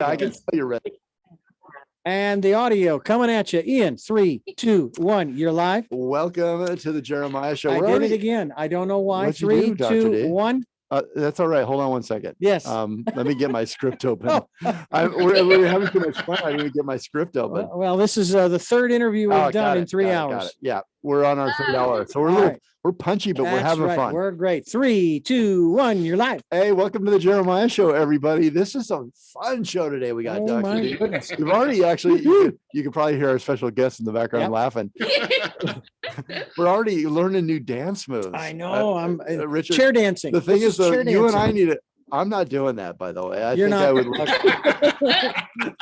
I can tell you're ready. And the audio coming at you in 3, 2, 1. You're live. Welcome to the Jeremiah Show. I did it again. I don't know why. What'd you 3, do, Dr. 2, D? 1. That's all right. Hold on one second. Yes. Let me get my script open. Oh. We're having too much fun. I didn't even get my script open. Well, this is the third interview we've done in 3 hours. Got it. Yeah, we're on our third hour, so we're punchy, but we're having fun. We're great. 3, 2, 1. You're live. Hey, welcome to the Jeremiah Show, everybody. This is a fun show today. We got Oh my goodness. We've already you can probably hear our special guest in the background laughing. We're already learning new dance moves. I know. I'm Richard, chair dancing. The thing is, though, you and I need it. I'm not doing that, by the way. I would love to.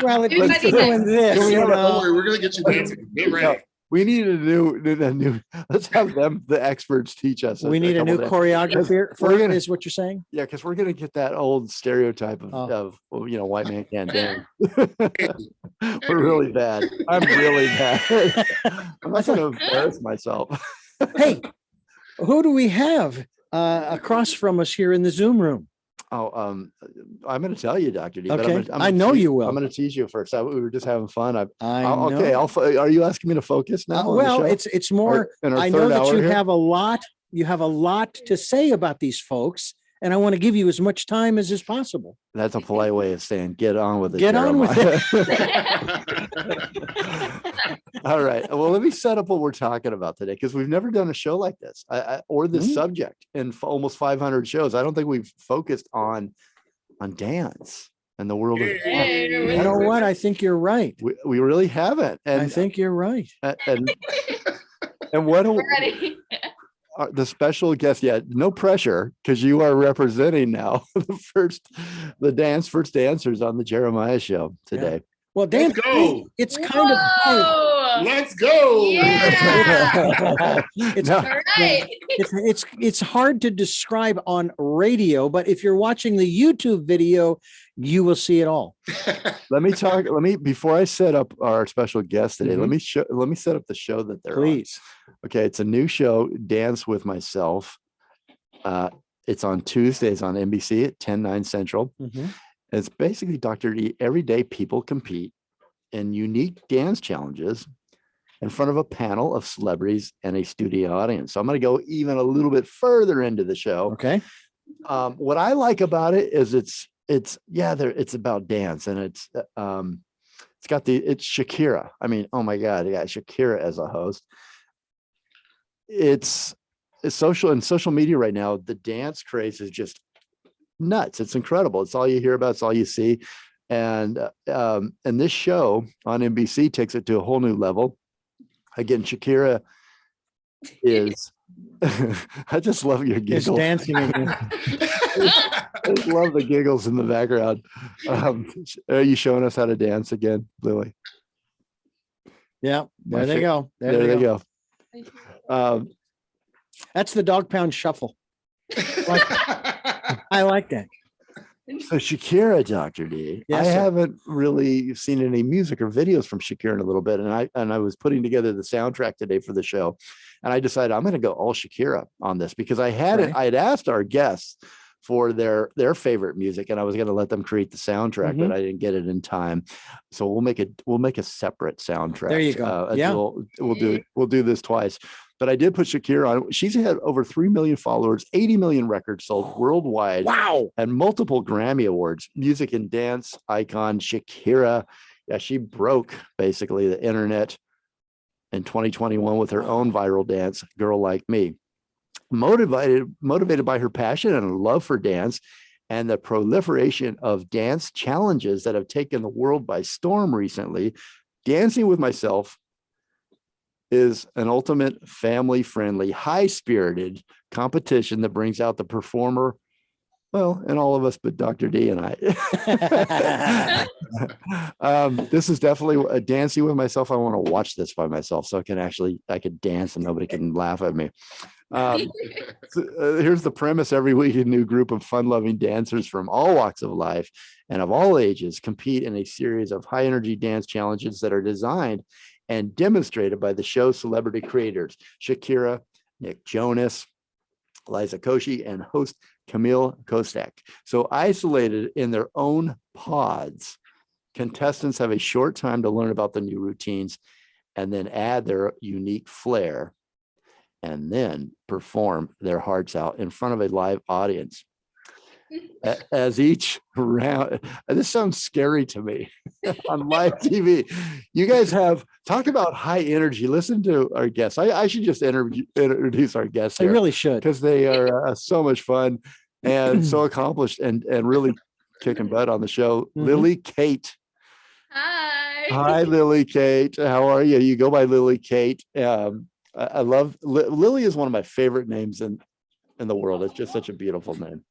Well, it's doing this. Don't worry, we're gonna get you dancing. Get ready. We need a new. Let's have them, the experts, teach us. We need a new choreographer. Is what you're saying? Yeah, because we're gonna get that old stereotype of white man can't dance. We're really bad. I'm really bad. I'm not gonna embarrass myself. Hey, who do we have across from us here in the Zoom room? Oh, I'm going to tell you, Dr. D. Okay. But I know you will. I'm going to tease you first. We were just having fun. Okay. Are you asking me to focus now? Well, it's more. I know that you have a lot. You have a lot to say about these folks, and I want to give you as much time as is possible. That's a polite way of saying get on with it. Get on with it. All right. Well, let me set up what we're talking about today, because we've never done a show like this or this subject in almost 500 shows. I don't think we've focused on dance and the world of dance. You know what? I think you're right. We really haven't. And I think you're right. And what the special guest, no pressure, because you are representing now the first dancers on the Jeremiah Show today. Yeah. Well, dance, it's kind of hard. Let's go. Yeah. It's hard to describe on radio, but if you're watching the YouTube video, you will see it all. Before I set up our special guest today, let me set up the show that they're on. Okay, it's a new show, Dance with Myself. It's on Tuesdays on NBC at 10/9 Central. It's basically, Dr. D, every day people compete in unique dance challenges in front of a panel of celebrities and a studio audience. So I'm going to go even a little bit further into the show. Okay. What I like about it is it's about dance, and it's Shakira. I mean, oh my God, yeah, Shakira as a host. It's social media right now. The dance craze is just nuts. It's incredible. It's all you hear about. It's all you see. And this show on NBC takes it to a whole new level. Again, Shakira is I just love your giggles. It's dancing again. I just love the giggles in the background. Are you showing us how to dance again, Lily? Yeah, there they go. There they go. That's the dog pound shuffle. I like that. So Shakira, Dr. D, yes, I haven't really seen any music or videos from Shakira in a little bit, and I was putting together the soundtrack today for the show, and I decided I'm going to go all Shakira on this, because I had asked our guests for their favorite music, and I was going to let them create the soundtrack, but I didn't get it in time, so we'll make a separate soundtrack. There you go. We'll do this twice. But I did put Shakira on. She's had over 3 million followers, 80 million records sold worldwide. Wow. And multiple Grammy Awards. Music and dance icon Shakira. Yeah, she broke basically the internet in 2021 with her own viral dance, Girl Like Me. Motivated by her passion and love for dance and the proliferation of dance challenges that have taken the world by storm recently, Dancing with Myself is an ultimate family-friendly, high-spirited competition that brings out the performer, well, and all of us, but Dr. D and I. This is definitely a Dancing with Myself. I want to watch this by myself, so I could dance and nobody can laugh at me. Here's the premise. Every week, a new group of fun-loving dancers from all walks of life and of all ages compete in a series of high-energy dance challenges that are designed and demonstrated by the show's celebrity creators, Shakira, Nick Jonas, Liza Koshy, and host Camille Kostek. So isolated in their own pods, Contestants have a short time to learn about the new routines and then add their unique flair and then perform their hearts out in front of a live audience. As each round, this sounds scary to me on live TV. You guys have talked about high energy. Listen to our guests. I should just introduce our guests. I really should, because they are so much fun and so accomplished and really kicking butt on the show. Lily Kate. Hi, Lily Kate. How are you? You go by Lily Kate. I love Lily is one of my favorite names in the world. It's just such a beautiful name.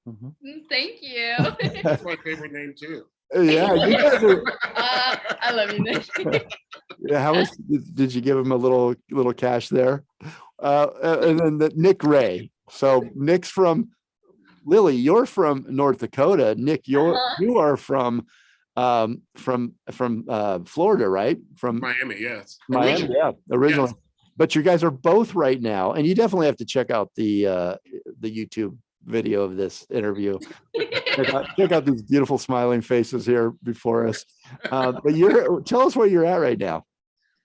Thank you. That's my favorite name too. Yeah, you guys are. I love you, Nick. Yeah, how much did you give him a little cash there? And then Nick Ray. So Nick's from Lily. You're from North Dakota. Nick, you are from Florida, right? From Miami, yes. Miami, yeah, originally. Yes. But you guys are both right now, and you definitely have to check out the YouTube video of this interview. check out these beautiful smiling faces here before us. But tell us where you're at right now.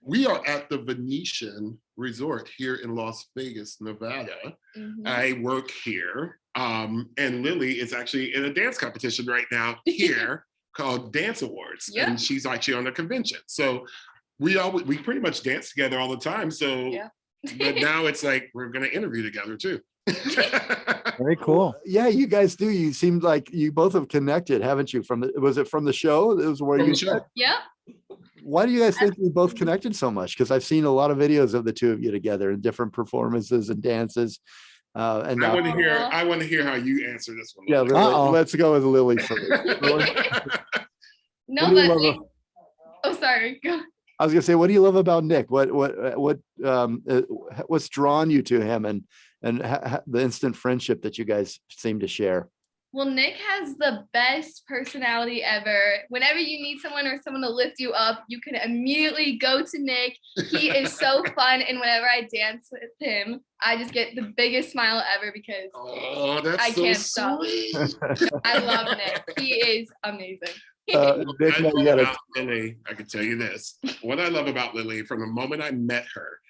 We are at the Venetian Resort here in Las Vegas, Nevada. I work here, and Lily is actually in a dance competition right now here called Dance Awards, and she's actually on the convention. So we pretty much dance together all the time. So, but now it's like we're gonna interview together too. Very cool. Yeah, you guys do. You seem like you both have connected, haven't you? Was it from the show? It was where you. Yeah. Why do you guys think you both connected so much? Because I've seen a lot of videos of the two of you together in different performances and dances. And I want to hear how you answer this one. Yeah, let's go with Lily first. No, but sorry. Go. I was gonna say, what do you love about Nick? What's drawn you to him, and the instant friendship that you guys seem to share? Well, Nick has the best personality ever. Whenever you need someone or someone to lift you up, you can immediately go to Nick. He is so fun, and whenever I dance with him, I just get the biggest smile ever because I can't stop. I love Nick. He is amazing. Lily, I can tell you this. What I love about Lily, from the moment I met her,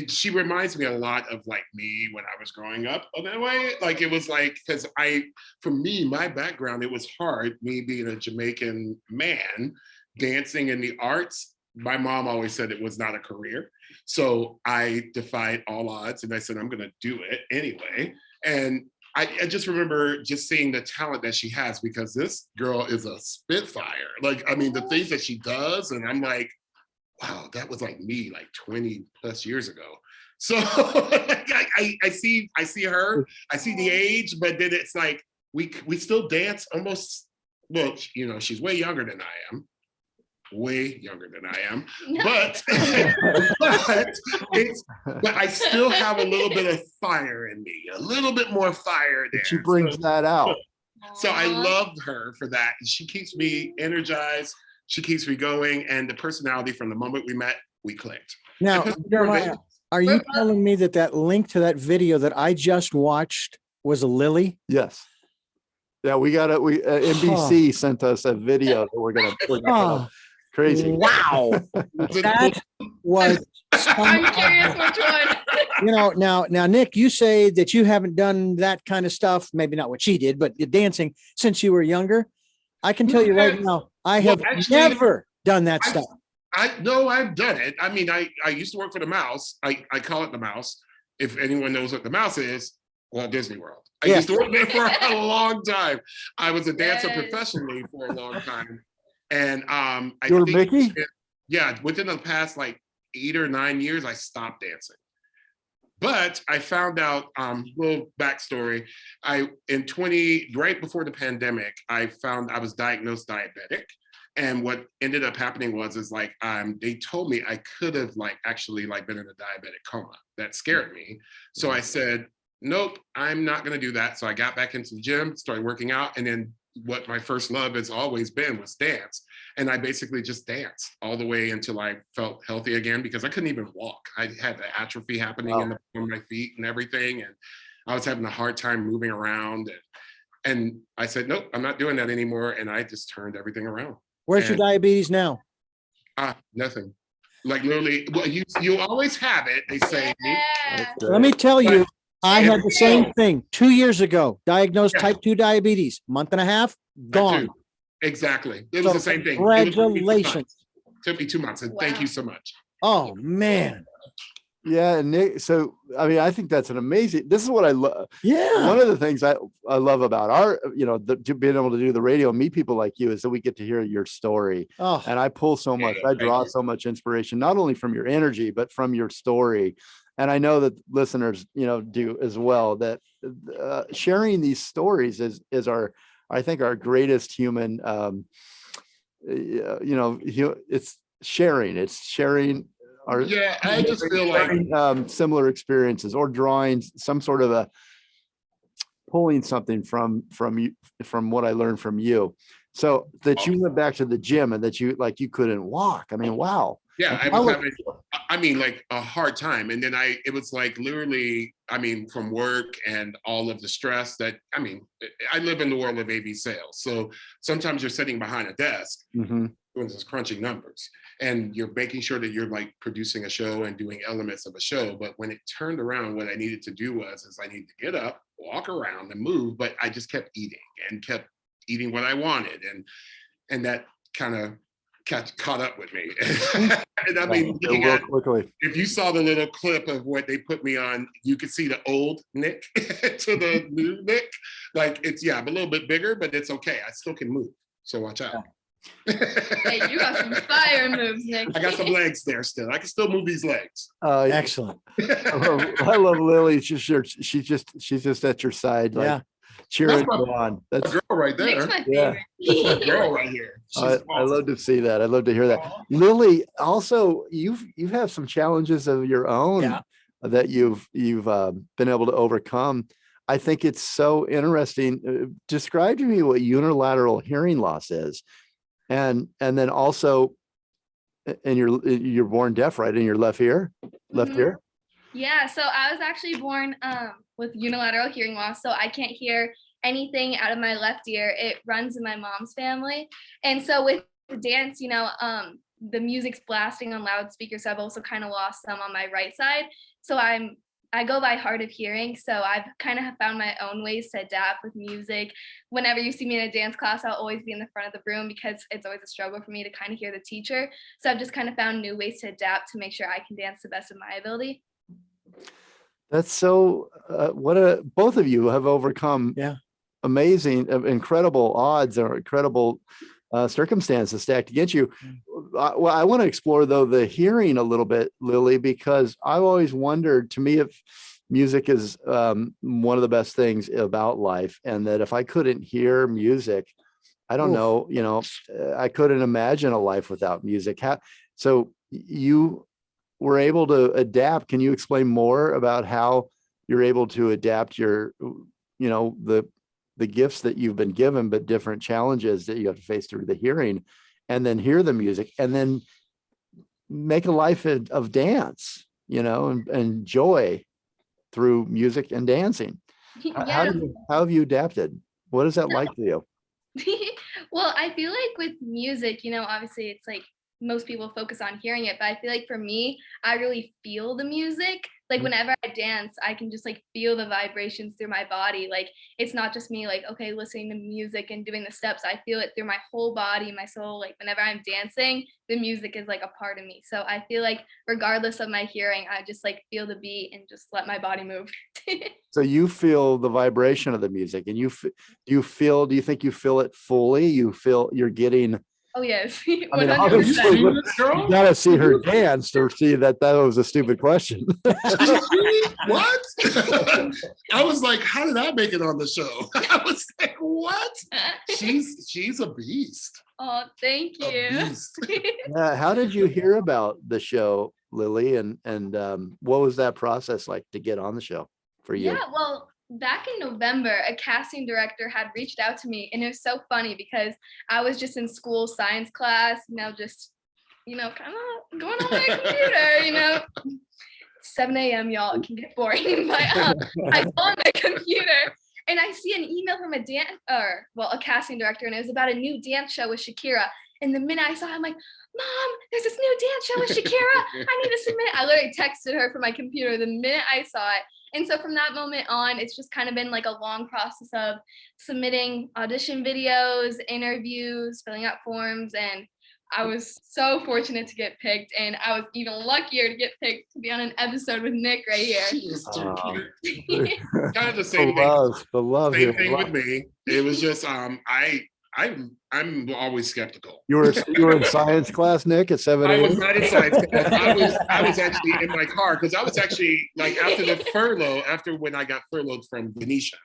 she reminds me a lot of like me when I was growing up in that way. Like it was like, because for me, my background, it was hard, me being a Jamaican man, dancing in the arts. My mom always said it was not a career. So I defied all odds and I said, I'm gonna do it anyway. And I just remember just seeing the talent that she has, because this girl is a spitfire. Like, I mean, the things that she does, and I'm like, wow, that was like me like 20 plus years ago. So I see her, I see the age, but then it's like, we still dance almost, well, you know, she's way younger than I am. Way younger than I am, but I still have a little bit of fire in me, a little bit more fire there. She brings that out. So I loved her for that. She keeps me energized. She keeps me going, and the personality from the moment we met, we clicked. Now, Jeremiah, are you telling me that link to that video that I just watched was a Lily? Yes. Yeah, NBC sent us a video that we're gonna put up. Crazy. Wow. That was I'm curious which one. You know, now, Nick, you say that you haven't done that kind of stuff, maybe not what she did, but dancing since you were younger. I can tell you right now, I have never done that stuff. No, I've done it. I mean, I used to work for the Mouse. I call it the Mouse. If anyone knows what the Mouse is, Walt Disney World. I used to work there for a long time. I was a dancer professionally for a long time. And you were Mickey? Within the past like 8 or 9 years, I stopped dancing. But I found out, little backstory. Right before the pandemic, I found I was diagnosed diabetic. And what ended up happening was they told me I could have actually been in a diabetic coma. That scared me. So I said, nope, I'm not gonna do that. So I got back into the gym, started working out, and then what my first love has always been was dance. And I basically just danced all the way until I felt healthy again, because I couldn't even walk. I had the atrophy happening in my feet and everything. And I was having a hard time moving around. And I said, nope, I'm not doing that anymore. And I just turned everything around. Where's your diabetes now? Nothing. Like literally, well, you always have it. They say. Yeah. Let me tell you, I had the same thing 2 years ago. Diagnosed type 2 diabetes. Month and a half, gone. Exactly. It was the same thing. Congratulations. Took me 2 months, and thank you so much. Oh man. Yeah, Nick. So, I mean, I think that's an amazing. This is what I love. Yeah. One of the things I love about our, being able to do the radio, meet people like you, is that we get to hear your story. Oh. And I pull so much. I draw so much inspiration, not only from your energy, but from your story. And I know that listeners, do as well. That sharing these stories is I think our greatest human. It's sharing. It's sharing. I just feel like similar experiences, or drawing some sort of pulling something from you, from what I learned from you. So that you went back to the gym and that you couldn't walk. I mean, wow. Yeah, I was having, like a hard time. And then it was like literally, from work and all of the stress that, I live in the world of AV sales. So sometimes you're sitting behind a desk doing this crunching numbers, and you're making sure that you're like producing a show and doing elements of a show. But when it turned around, what I needed to do is I needed to get up, walk around and move, but I just kept eating what I wanted. And that kind of caught up with me. And looking at, if you saw the little clip of what they put me on, you could see the old Nick to the new Nick. Like I'm a little bit bigger, but it's okay. I still can move. So watch out. Hey, you got some fire moves, Nick. I got some legs there still. I can still move these legs. Excellent. I love Lily. She's just at your side, like cheering you on. That's a girl right there. Nick's my favorite. That's a girl right here. I love to see that. I love to hear that. Lily, also you've had some challenges of your own that you've been able to overcome. I think it's so interesting. Describe to me what unilateral hearing loss is. And then also, and you're born deaf, right? In your left ear? Yeah, so I was actually born with unilateral hearing loss, so I can't hear anything out of my left ear. It runs in my mom's family. And so with dance, the music's blasting on loudspeakers, so I've also kind of lost some on my right side. So I go by hard of hearing, so I've kind of found my own ways to adapt with music. Whenever you see me in a dance class, I'll always be in the front of the room because it's always a struggle for me to kind of hear the teacher. So I've just kind of found new ways to adapt to make sure I can dance the best of my ability. That's so, both of you have overcome amazing, incredible odds or incredible circumstances stacked against you. Well, I want to explore though the hearing a little bit, Lily, because I've always wondered, to me, if music is one of the best things about life, and that if I couldn't hear music, I don't know, I couldn't imagine a life without music. So you were able to adapt. Can you explain more about how you're able to adapt your, the gifts that you've been given, but different challenges that you have to face through the hearing, and then hear the music, and then make a life of dance, and joy through music and dancing? How have you adapted? What is that like for you? Well, I feel like with music, obviously it's like most people focus on hearing it, but I feel like for me, I really feel the music. Like whenever I dance, I can just like feel the vibrations through my body. Like it's not just me like, okay, listening to music and doing the steps. I feel it through my whole body, my soul. Like whenever I'm dancing, the music is like a part of me. So I feel like regardless of my hearing, I just like feel the beat and just let my body move. So you feel the vibration of the music, and do you think you feel it fully? You feel you're getting. Oh yes. I mean, obviously, you gotta see her dance to see that was a stupid question. What? I was like, how did I make it on the show? I was like, what? She's a beast. Oh, thank you. How did you hear about the show, Lily? And what was that process like to get on the show for you? Yeah, well, back in November, a casting director had reached out to me, and it was so funny because I was just in school science class, just, kind of going on my computer, 7 a.m. y'all, it can get boring, but I go on my computer and I see an email from a casting director, and it was about a new dance show with Shakira. And the minute I saw it, I'm like, Mom, there's this new dance show with Shakira. I need to submit. I literally texted her from my computer the minute I saw it. And so from that moment on, it's just kind of been like a long process of submitting audition videos, interviews, filling out forms. And I was so fortunate to get picked. And I was even luckier to get picked to be on an episode with Nick right here. She is too cute. Kind of the same The love Same here. thing with me. It was just I'm always skeptical. You were in science class, Nick, at 7 I was a.m.? not in science class. I was actually in my car because I was actually like after when I got furloughed from Venetian.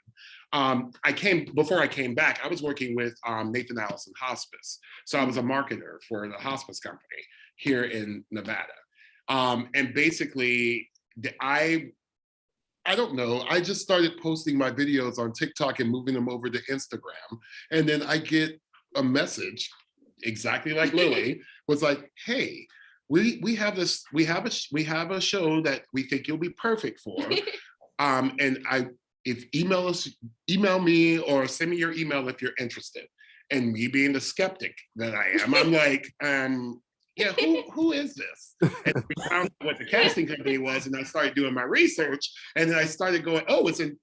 Before I came back, I was working with Nathan Allison Hospice. So I was a marketer for the hospice company here in Nevada. And basically I don't know. I just started posting my videos on TikTok and moving them over to Instagram. And then I get a message exactly like Lily was like, hey, we have a show that we think you'll be perfect for. Email me or send me your email if you're interested. And me being the skeptic that I am, I'm like, yeah, who is this? And we found out what the casting company was, and I started doing my research, and then I started going, oh, it's in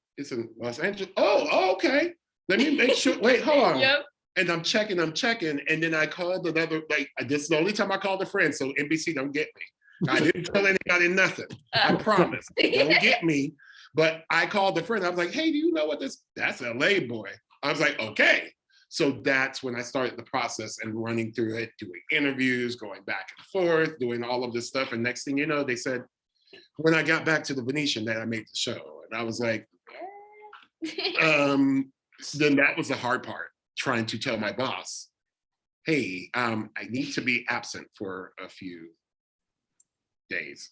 Los Angeles. Oh, okay. Let me make sure. Wait, hold on. Yep. And I'm checking, and then I called another. Like this is the only time I called a friend, so NBC don't get me. I didn't tell anybody nothing. I promise. Don't get me. But I called a friend. I was like, hey, do you know what this? That's LA Boy. I was like, okay. So that's when I started the process and running through it, doing interviews, going back and forth, doing all of this stuff. And next thing you know, they said, when I got back to the Venetian, that I made the show. And I was like, then that was the hard part, trying to tell my boss, hey, I need to be absent for a few days.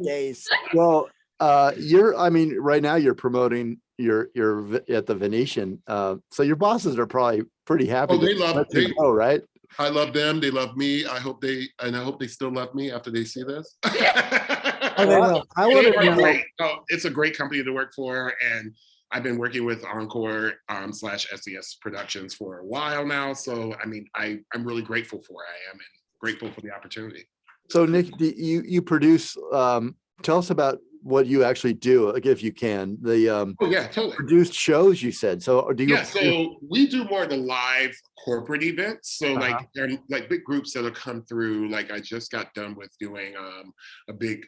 Days. Well, right now you're promoting you're at the Venetian. So your bosses are probably pretty happy. Oh, they love it, right? I love them. They love me. I hope they still love me after they see this. Oh, they will. I want to know. It's a great company to work for, and I've been working with Encore / SES Productions for a while now. So I mean, I'm really grateful for it. I am, and grateful for the opportunity. So Nick, you produce. Tell us about what you actually do, like if you can. Totally. Produced shows, you said. So do you? Yeah, so we do more of the live corporate events. So like they're like big groups that'll come through. Like I just got done with doing a big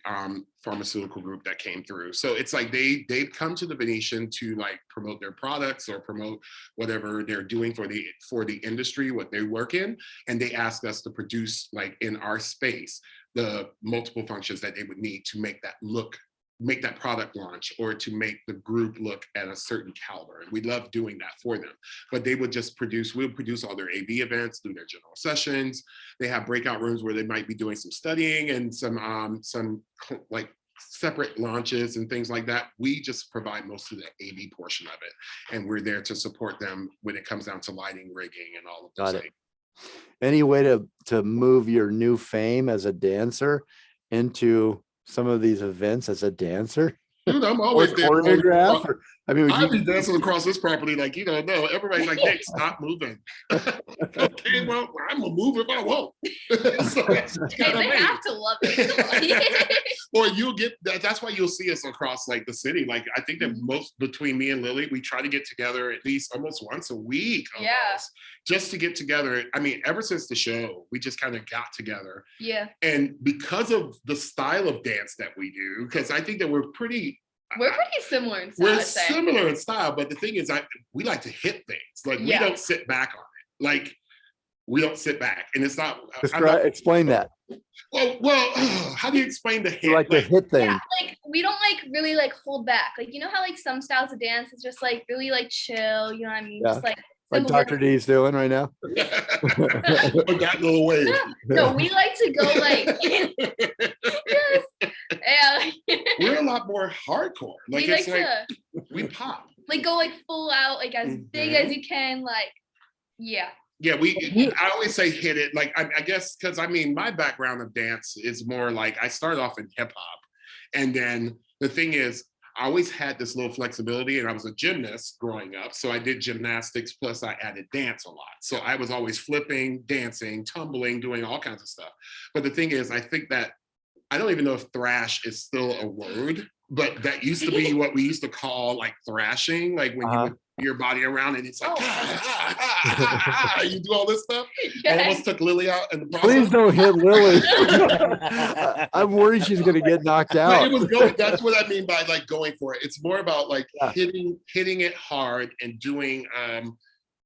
pharmaceutical group that came through. So it's like they've come to the Venetian to like promote their products or promote whatever they're doing for the industry, what they work in, and they ask us to produce like in our space the multiple functions that they would need to make that product launch or to make the group look at a certain caliber. And we love doing that for them. But they would just we'll produce all their AV events, do their general sessions. They have breakout rooms where they might be doing some studying and some like separate launches and things like that. We just provide most of the AV portion of it. And we're there to support them when it comes down to lighting, rigging, and all of those things. Any way to move your new fame as a dancer into some of these events as a dancer? Dude, I'm always choreograph. I'll be dancing across this property like you don't know. Everybody's like, "Hey, stop moving." Okay, well, I'm gonna move if I want. So they have to love it. Or you'll get that. That's why you'll see us across like the city. Like I think that most between me and Lily, we try to get together at least almost once a week. Just to get together. I mean, ever since the show, we just kind of got together. Yeah. And because of the style of dance that we do, because I think that we're pretty similar in style. We're similar in style, but the thing is, we like to hit things. Like we don't sit back on it. Like we don't sit back, and it's not. Explain that. Well, how do you explain the hit? You like the hit thing? Yeah, like we don't like really like hold back. Like you know how like some styles of dance is just like really like chill. You know what I mean? Yeah. Just like Dr. D's doing right now. That little wave. No, we like to go like. Yes. Yeah. We're a lot more hardcore. Like we it's like we pop. Like go like full out, like as big as you can. Like yeah. Yeah, I always say hit it. Like I guess because I mean my background of dance is more like I started off in hip hop, and then the thing is I always had this little flexibility, and I was a gymnast growing up. So I did gymnastics, plus I added dance a lot. So I was always flipping, dancing, tumbling, doing all kinds of stuff. But the thing is, I think that, I don't even know if thrash is still a word, but that used to be what we used to call like thrashing, like when you would your body around and it's like, you do all this stuff. Yes. I almost took Lily out in the process. Please don't hit Lily. I'm worried she's going to get knocked But out. it was going, that's what I mean by like going for it. It's more about like hitting it hard and doing,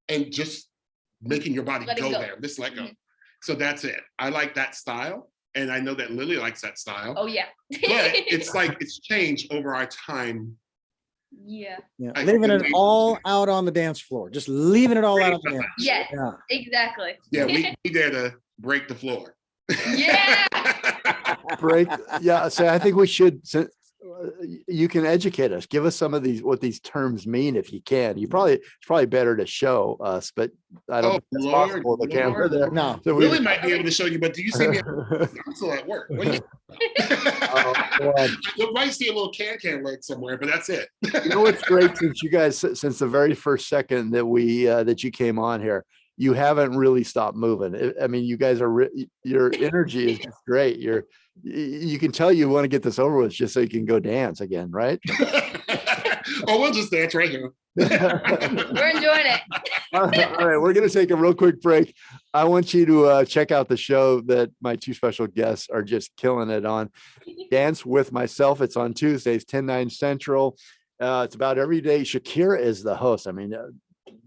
and just making your body go there. Just let go. So that's it. I like that style. And I know that Lily likes that style. Oh, yeah. But it's like, it's changed over our time. Yeah. Leaving it all out on the dance floor. Just leaving it all out on the dance. Yes, exactly. Yeah, we dare to break the floor. Yeah. Break. Yeah. So I think we should, you can educate us. Give us some of these, what these terms mean, if you can. It's probably better to show us, but I don't think it's possible. The camera there. No. So Lily might be able to show you, but do you see me? I'm still at work. You might see a little can leg somewhere, but that's it. You know what's great, since the very first second that that you came on here, you haven't really stopped moving. I mean, you guys are, your energy is just great. You can tell you want to get this over with just so you can go dance again, right? Oh, we'll just dance right here. We're enjoying it. All right, we're going to take a real quick break. I want you to check out the show that my two special guests are just killing it on. Dance with Myself. It's on Tuesdays, 10/9 Central. It's about every day. Shakira is the host. I mean,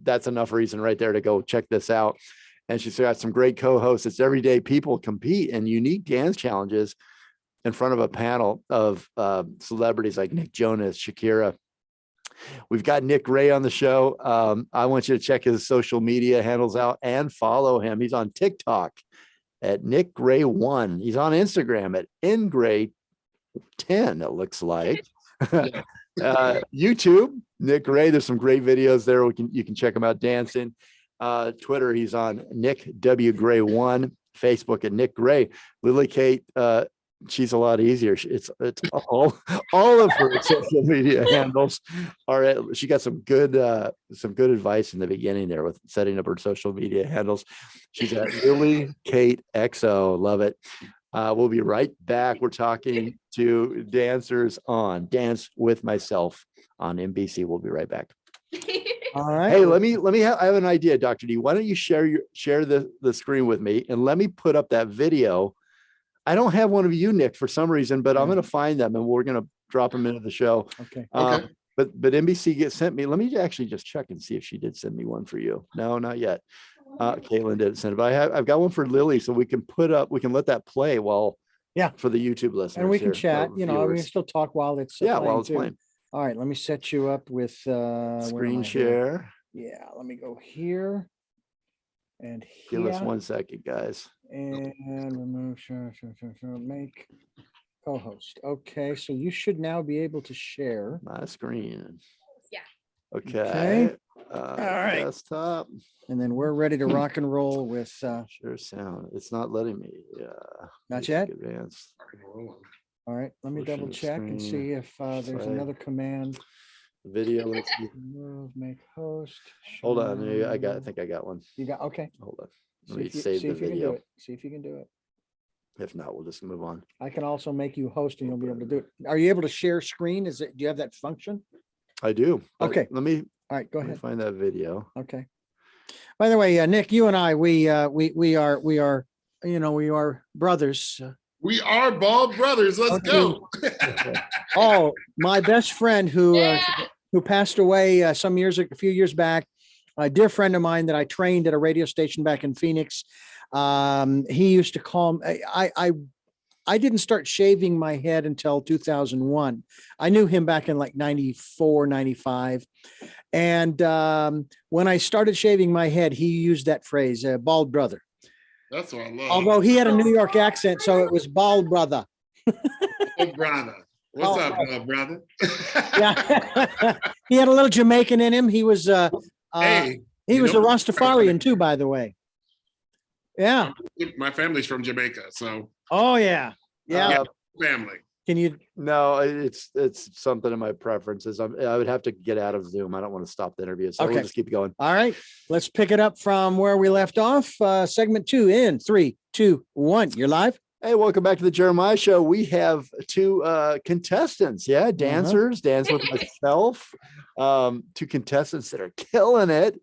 that's enough reason right there to go check this out. And she's got some great co-hosts. It's everyday people compete in unique dance challenges in front of a panel of celebrities like Nick Jonas, Shakira. We've got Nick Ray on the show. I want you to check his social media handles out and follow him. He's on TikTok at Nick Ray 1. He's on Instagram at ngray 10, it looks like. YouTube, Nick Ray. There's some great videos there. You can check him out dancing. Twitter, he's on Nick W Gray 1. Facebook at Nick Gray. Lily Kate, she's a lot easier. It's all of her social media handles are. She got some good advice in the beginning there with setting up her social media handles. She's at Lily Kate XO. Love it. We'll be right back. We're talking to dancers on Dance with Myself on NBC. We'll be right back. All right. Hey, I have an idea, Dr. D. Why don't you share the screen with me and let me put up that video. I don't have one of you, Nick, for some reason, but I'm going to find them and we're going to drop them into the show. Okay. But NBC sent me. Let me actually just check and see if she did send me one for you. No, not yet. Caitlin didn't send it, but I've got one for Lily, so we can let that play for the YouTube listeners. And we can chat. We can still talk while it's while it's playing. All right, let me set you up with screen share. Yeah, let me go here and here. Give us 1 second, guys. And remove make co-host. Okay, so you should now be able to share my screen. Yeah. Okay. All right. Desktop. And then we're ready to rock and roll with sure sound. It's not letting me. Not yet. Advance. All right, let me double check and see if there's another command. Video. Let's see. Move, make host. Hold on. I think I got one. You got okay. Hold on. Let me save the video. See if you can do it. If not, we'll just move on. I can also make you host and you'll be able to do it. Are you able to share screen? Do you have that function? I do. Okay. Let me. All right, go ahead. Find that video. Okay. By the way, Nick, you and I, we are brothers. We are bald brothers. Let's go. Oh, my best friend who passed away a few years back, a dear friend of mine that I trained at a radio station back in Phoenix. He used to call me. I didn't start shaving my head until 2001. I knew him back in like 94, 95. And when I started shaving my head, he used that phrase, bald brother. That's what I love. Although he had a New York accent, so it was bald brother. Bald brother. What's up, brother? Yeah. He had a little Jamaican in him. He was he was a Rastafarian too, by the way. Yeah. My family's from Jamaica, so. Oh yeah. Yeah. Family. Can you? No, it's something in my preferences. I would have to get out of Zoom. I don't want to stop the interview, so Okay. we'll just keep going. All right, let's pick it up from where we left off. Segment 2 in 3, 2, 1. You're live. Hey, welcome back to the Jeremiah Show. We have two contestants, dancers, Dance with Myself. Two contestants that are killing it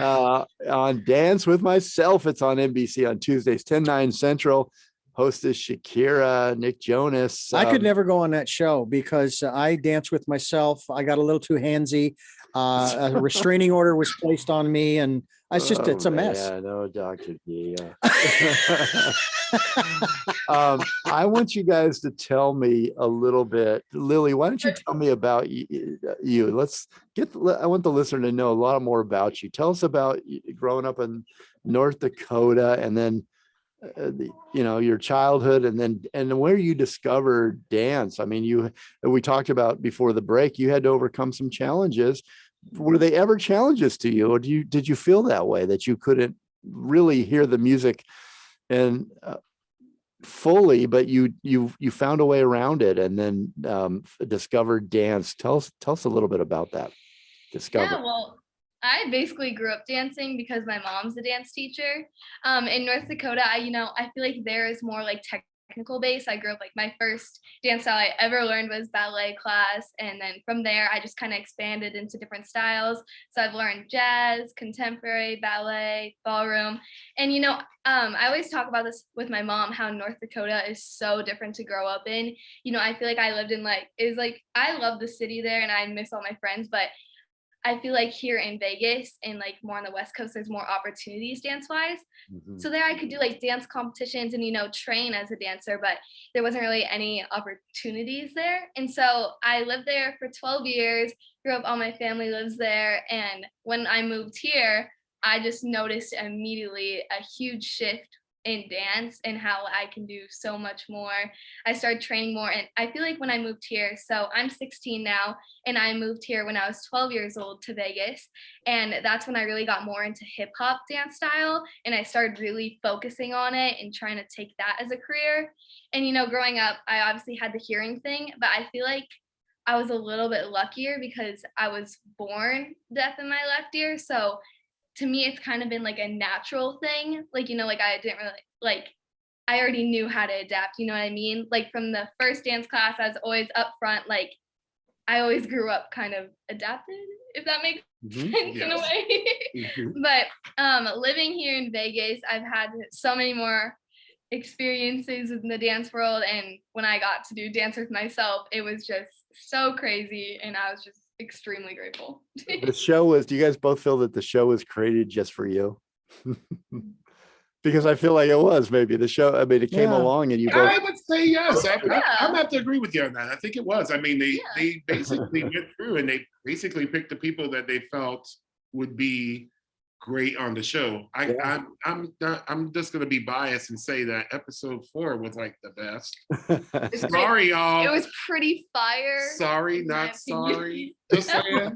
on Dance with Myself. It's on NBC on Tuesdays, 10/9 Central. Hostess Shakira, Nick Jonas. I could never go on that show because I dance with myself. I got a little too handsy. A restraining order was placed on me, and it's a mess. Yeah, no, Dr. D. I want you guys to tell me a little bit. Lily, why don't you tell me about you? I want the listener to know a lot more about you. Tell us about growing up in North Dakota, and then your childhood, and where you discovered dance. I mean, we talked about before the break, you had to overcome some challenges. Were they ever challenges to you, or did you feel that way, that you couldn't really hear the music and fully, but you found a way around it, and then discovered dance? Tell us a little bit about that discovery. Yeah, well, I basically grew up dancing because my mom's a dance teacher. In North Dakota, I feel like there is more like technical base. I grew up, like, my first dance style I ever learned was ballet class. And then from there, I just kind of expanded into different styles. So I've learned jazz, contemporary, ballet, ballroom. And, I always talk about this with my mom, how North Dakota is so different to grow up in. I feel like I lived in I love the city there and I miss all my friends, but I feel like here in Vegas and like more on the West Coast, there's more opportunities dance wise. Mm-hmm. So there I could do like dance competitions and, train as a dancer, but there wasn't really any opportunities there. And so I lived there for 12 years, grew up, all my family lives there. And when I moved here, I just noticed immediately a huge shift in dance and how I can do so much more. I started training more, and I feel like when I moved here, so I'm 16 now, and I moved here when I was 12 years old to Vegas, and that's when I really got more into hip hop dance style, and I started really focusing on it and trying to take that as a career. And growing up, I obviously had the hearing thing, but I feel like I was a little bit luckier because I was born deaf in my left ear, so to me, it's kind of been like a natural thing. Like, I didn't really, I already knew how to adapt, you know what I mean? Like from the first dance class, I was always up front. Like I always grew up kind of adapted, if that makes sense in a way. But living here in Vegas, I've had so many more experiences in the dance world. And when I got to do Dance with Myself, it was just so crazy. And I was just extremely grateful. The show was, do you guys both feel that the show was created just for you? Because I feel like it was maybe the show. I mean, it came along and you both. I would say yes. I'm gonna have to agree with you on that. I think it was. I mean, they basically went through and they basically picked the people that they felt would be great on the show. I'm just gonna be biased and say that episode 4 was like the best. Sorry, y'all. It was pretty fire. Sorry, not sorry. Just saying.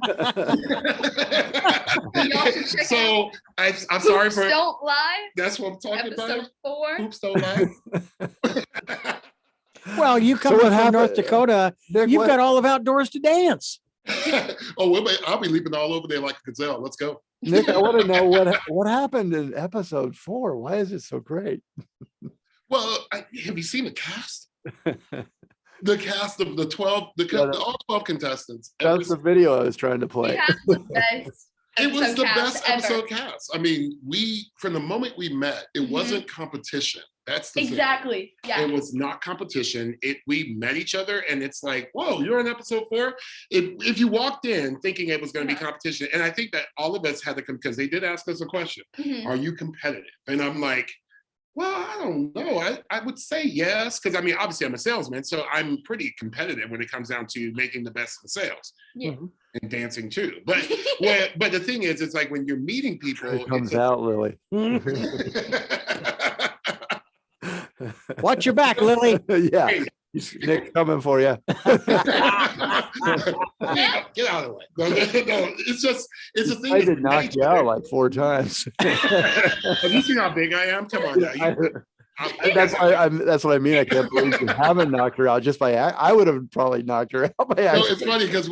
So I'm sorry for. Don't lie. That's what I'm talking episode about. 4. Oops, don't lie. Well, you come from North Dakota, you've got all of outdoors to dance. I'll be leaping all over there like a gazelle. Let's go. Nick, I want to know what happened in episode 4. Why is it so great? Well, have you seen the cast? The cast of all 12 contestants. That's the video I was trying to play. It was the best episode cast. I mean, from the moment we met, it wasn't competition. That's the exactly. thing. Yeah. It was not competition. We met each other, and it's like, whoa, you're in episode 4. If you walked in thinking it was going to be competition, and I think that all of us had to, because they did ask us a question: are you competitive? And I'm like, well, I don't know. I would say yes, because I mean, obviously I'm a salesman, so I'm pretty competitive when it comes down to making the best in sales. Yeah. And dancing too. But but the thing is, it's like when you're meeting people, it comes out, Lily. Watch your back, Lily. Yeah. Nick's coming for you. Get out of the way. No, it's a thing. I did knock you out like 4 times. Have you seen how big I am? Come on now. That's what I mean. I can't believe you haven't knocked her out just by I would have probably knocked her out by No, accident. it's funny because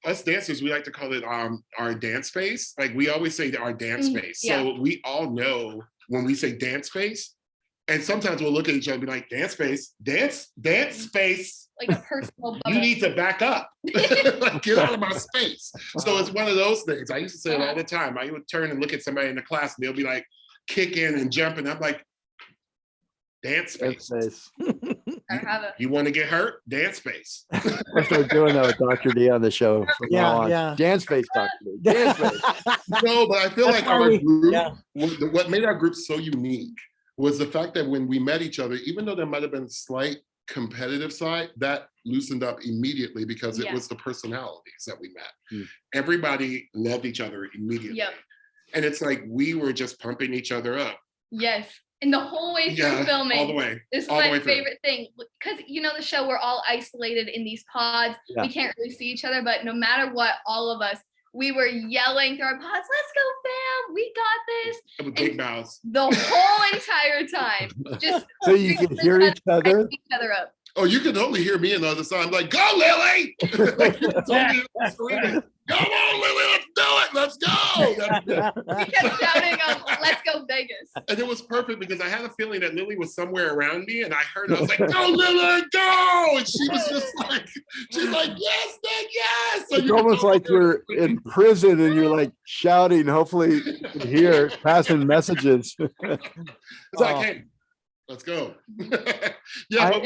us dancers, we like to call it our dance space. Like we always say our dance space. Yeah. So we all know when we say dance space, and sometimes we'll look at each other and be like, dance space, dance space. Like a personal bubble. You need to back up. Like, get out of my space. So it's one of those things. I used to say it all the time. I would turn and look at somebody in the class and they'll be like kicking and jumping. I'm like, dance space. You want to get hurt? Dance space. I'll start doing that with Dr. D on the show. From now on. Yeah. Dance space, Dr. D. Dance space. No, but I feel That's like our why group, what made our group so unique was the fact that when we met each other, even though there might have been a slight competitive side, that loosened up immediately because it was the personalities that we met. Everybody loved each other immediately. And it's like we were just pumping each other up. Yes. And the whole way through filming. All the way. This is my favorite thing. Because the show, we're all isolated in these pods. Yeah. We can't really see each other, but no matter what, all of us, we were yelling through our pods, let's go, fam, we got this. With big mouths. The whole entire time. Just so you can hear each other? Up. Oh, you can only hear me on the other side. I'm like, go, Lily! Like, screaming. Come on, Lily, let's do it. Let's go. He kept shouting, let's go Vegas. And it was perfect because I had a feeling that Lily was somewhere around me and I heard her. I was like, go, Lily, go. And she was just like, she's like, yes, Nick, yes. So it's almost like you're in prison and you're like shouting, hopefully you can hear, passing messages. It's like, hey, let's go. But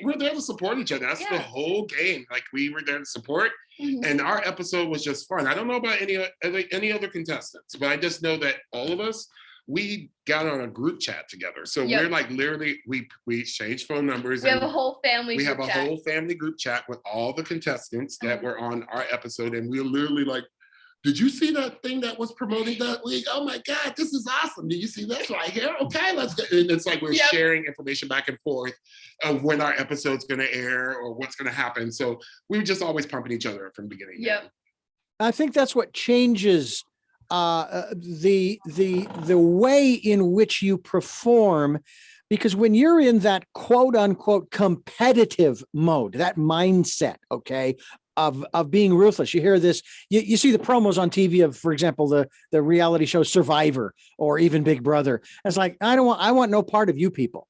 we're there to support each other. That's the whole game. Like we were there to support. And our episode was just fun. I don't know about any other contestants, but I just know that all of us, we got on a group chat together. So we're like literally, we exchanged phone numbers. We have a whole family group chat. We have a chat. whole family group chat with all the contestants that were on our episode. And we're literally like, did you see that thing that was promoted that week? Oh my God, this is awesome. Did you see this right here? Okay, let's go. And it's like we're sharing information back and forth of when our episode's gonna air or what's gonna happen. So we were just always pumping each other from the beginning. Yep. I think that's what changes the way in which you perform, because when you're in that quote unquote competitive mode, that mindset, okay, of being ruthless. You hear this, you see the promos on TV of, for example, the reality show Survivor or even Big Brother. It's like, I want no part of you people.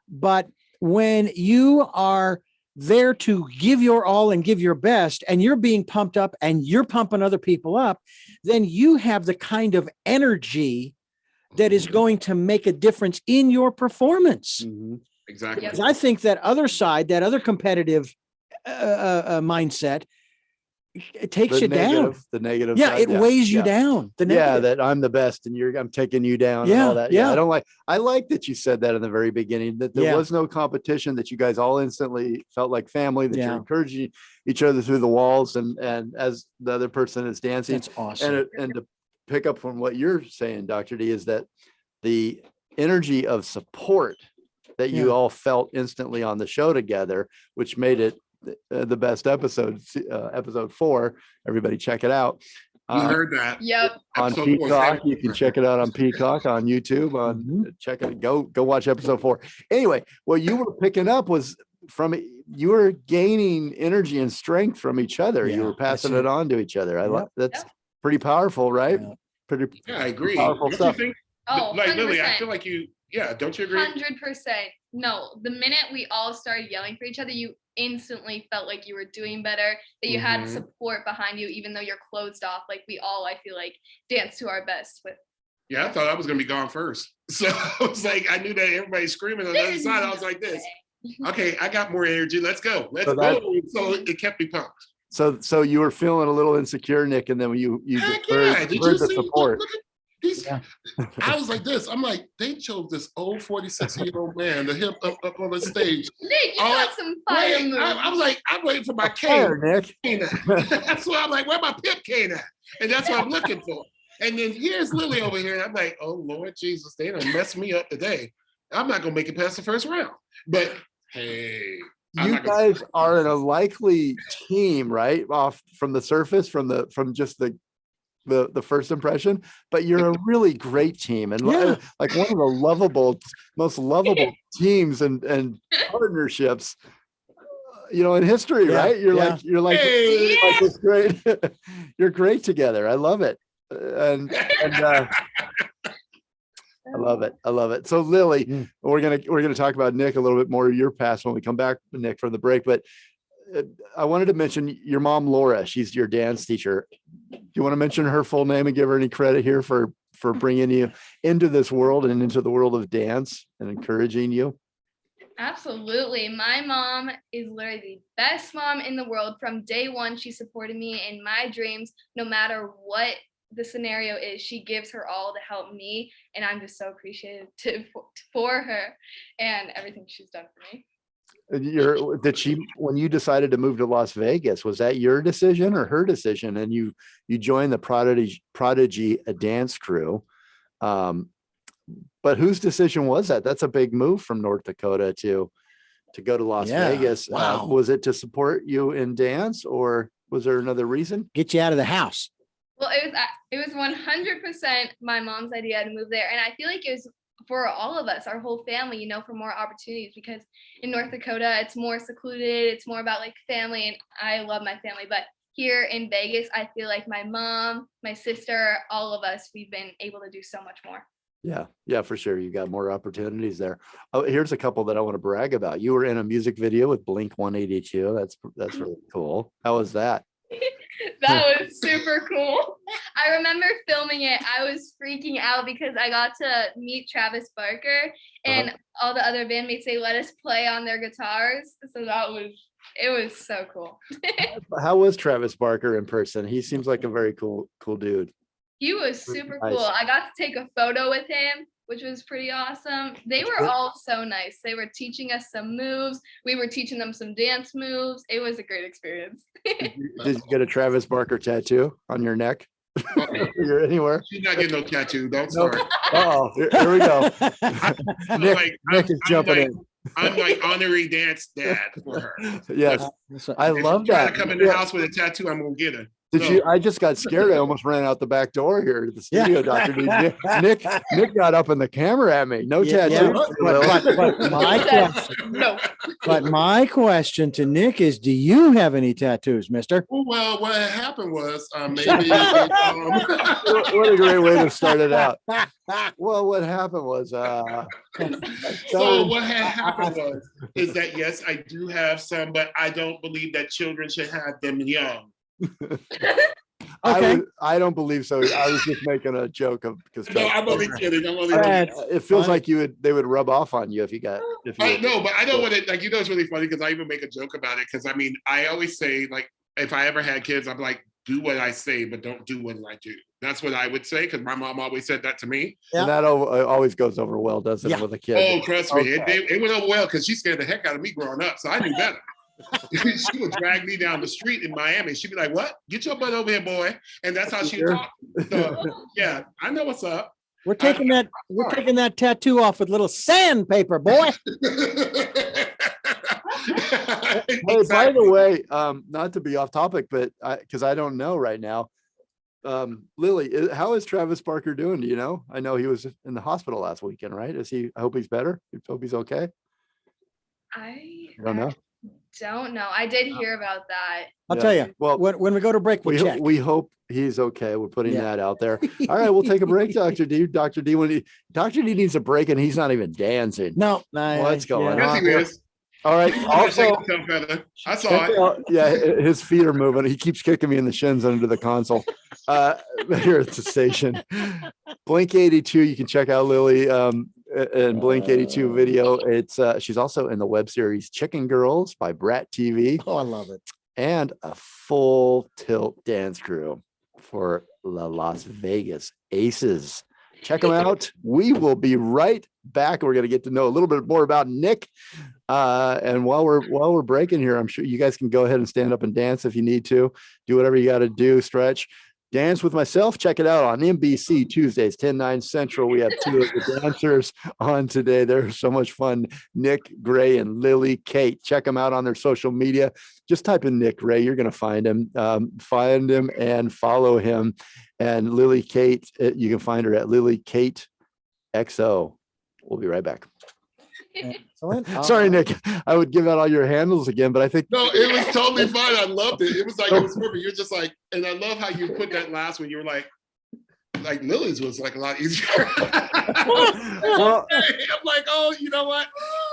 But when you are there to give your all and give your best, and you're being pumped up and you're pumping other people up, then you have the kind of energy that is going to make a difference in your performance. Exactly. Because I think that other side, that other competitive mindset, it takes you down. The negative. Yeah, side, it weighs you down. The negative. That I'm the best and I'm taking you down and all that. I like that you said that in the very beginning, that there was no competition, that you guys all instantly felt like family, that you're encouraging each other through the walls and as the other person is dancing. That's awesome. And to pick up from what you're saying, Dr. D, is that the energy of support that you all felt instantly on the show together, which made it the best episode, episode 4. Everybody check it out. You heard that. Yep. On Peacock, you can check it out on Peacock, on YouTube. Check it. Go watch episode 4. Anyway, what you were picking up was you were gaining energy and strength from each other. You were passing it on to each other. I love that's pretty powerful, right? Pretty. Yeah, I agree. Powerful stuff. You think, like 100%. Lily, I feel like you. Yeah, don't you agree? 100%. No, the minute we all started yelling for each other, you instantly felt like you were doing better, that you had support behind you, even though you're closed off. Like we all, I feel like, danced to our best with. Yeah, I thought I was gonna be gone first. So I was like, I knew that everybody's screaming on the other side. I was like this. Okay, I got more energy. Let's go. Let's go. So it kept me pumped. So you were feeling a little insecure, Nick, and then you heard the support. I was like this. I'm like, they chose this old 46-year-old man to hip up on the stage. Nick, you got some fire moves. I was like, I'm waiting for my cane. Nick. That's why I'm like, where my pip cane at? And that's what I'm looking for. And then here's Lily over here. I'm like, oh Lord Jesus, they done messed me up today. I'm not gonna make it past the first round. But hey. You guys are in a likely team, right? Off from the surface, from just the the first impression, but you're a really great team and Yeah. like one of the most lovable teams and partnerships, in history, Yeah, right? You're yeah. like Hey. it's great. You're great together. I love it. And I love it. I love it. So Lily, we're gonna talk about Nick a little bit more of your past when we come back, Nick, from the break. But I wanted to mention your mom, Laura. She's your dance teacher. Do you want to mention her full name and give her any credit here for bringing you into this world and into the world of dance and encouraging you? Absolutely. My mom is literally the best mom in the world. From day one, she supported me in my dreams, no matter what the scenario is. She gives her all to help me, and I'm just so appreciative for her and everything she's done for me. When you decided to move to Las Vegas, was that your decision or her decision? And you joined the Prodigy a dance crew. But whose decision was that? That's a big move from North Dakota to go to Las Vegas. Wow. Was it to support you in dance, or was there another reason? Get you out of the house. Well, it was 100% my mom's idea to move there, and I feel like it was for all of us, our whole family, for more opportunities, because in North Dakota, it's more secluded. It's more about like family, and I love my family. But here in Vegas, I feel like my mom, my sister, all of us, we've been able to do so much more. Yeah, for sure. You got more opportunities there. Oh, here's a couple that I want to brag about. You were in a music video with Blink 182. That's really cool. How was that? That was super cool. I remember filming it. I was freaking out because I got to meet Travis Barker and all the other bandmates. They let us play on their guitars. So it was so cool. How was Travis Barker in person? He seems like a very cool dude. He was super Nice. cool. I got to take a photo with him, which was pretty awesome. They were all so nice. They were teaching us some moves. We were teaching them some dance moves. It was a great experience. Did you get a Travis Barker tattoo on your neck? You're anywhere? She's not getting no tattoo. Don't start. Oh, here we go. Nick is jumping in. I'm like honorary dance dad for her. Yes, I love that. If you try to come in the house with a tattoo, I'm gonna get her. I just got scared. I almost ran out the back door here to the studio, Dr. D. Nick got up in the camera at me. No tattoo. But my question to Nick is, do you have any tattoos, mister? Well, what happened was maybe. What a great way to start it out. Well, what happened was. So what had happened is that yes, I do have some, but I don't believe that children should have them young. Okay. I don't believe so. I was just making a joke because No, I'm only kidding. it feels like they would rub off on you if you I know, but I don't want to it's really funny because I even make a joke about it because I always say like if I ever had kids, I'm like, do what I say, but don't do what I do. That's what I would say because my mom always said that to me. And that always goes over well, doesn't it, with a kid? Oh, trust me, it went over well because she scared the heck out of me growing up, so I knew better. She would drag me down the street in Miami. She'd be like, "What? Get your butt over here, boy!" And that's how she would talk. So, yeah, I know what's up. We're taking that tattoo off with little sandpaper, boy. Hey, by the way, not to be off topic, but because I don't know right now, Lily, how is Travis Barker doing? Do you know? I know he was in the hospital last weekend, right? I hope he's better. I hope he's okay. I don't know. Don't know. I did hear about that. I'll tell you. Well, when we go to break, we hope he's okay. We're putting that out there. All right, we'll take a break, Dr. D. Dr. D, Dr. D needs a break, and he's not even dancing. No, what's going on? Yes, he is. All right. Also, I saw it. Yeah, his feet are moving. He keeps kicking me in the shins under the console. Here at the station, Blink 82. You can check out Lily and Blink 82 video. It's she's also in the web series Chicken Girls by Brat TV. Oh, I love it. And a full tilt dance crew for the Las Vegas Aces. Check them out. We will be right back. We're going to get to know a little bit more about Nick. And while we're breaking here, I'm sure you guys can go ahead and stand up and dance if you need to. Do whatever you got to do. Stretch. Dance with Myself. Check it out on NBC Tuesdays, 10/9 Central. We have two of the dancers on today. They're so much fun. Nick Gray and Lily Kate. Check them out on their social media. Just type in Nick Gray. You're going to find him. Find him and follow him. And Lily Kate, you can find her at Lily Kate XO. We'll be right back. Excellent. Sorry, Nick. I would give out all your handles again, but I think No, it was totally fine. I loved it. It was like, it was perfect. You're just like, and I love how you put that last one. You were like Lily's was like a lot easier. Well, I'm like, oh, you know what?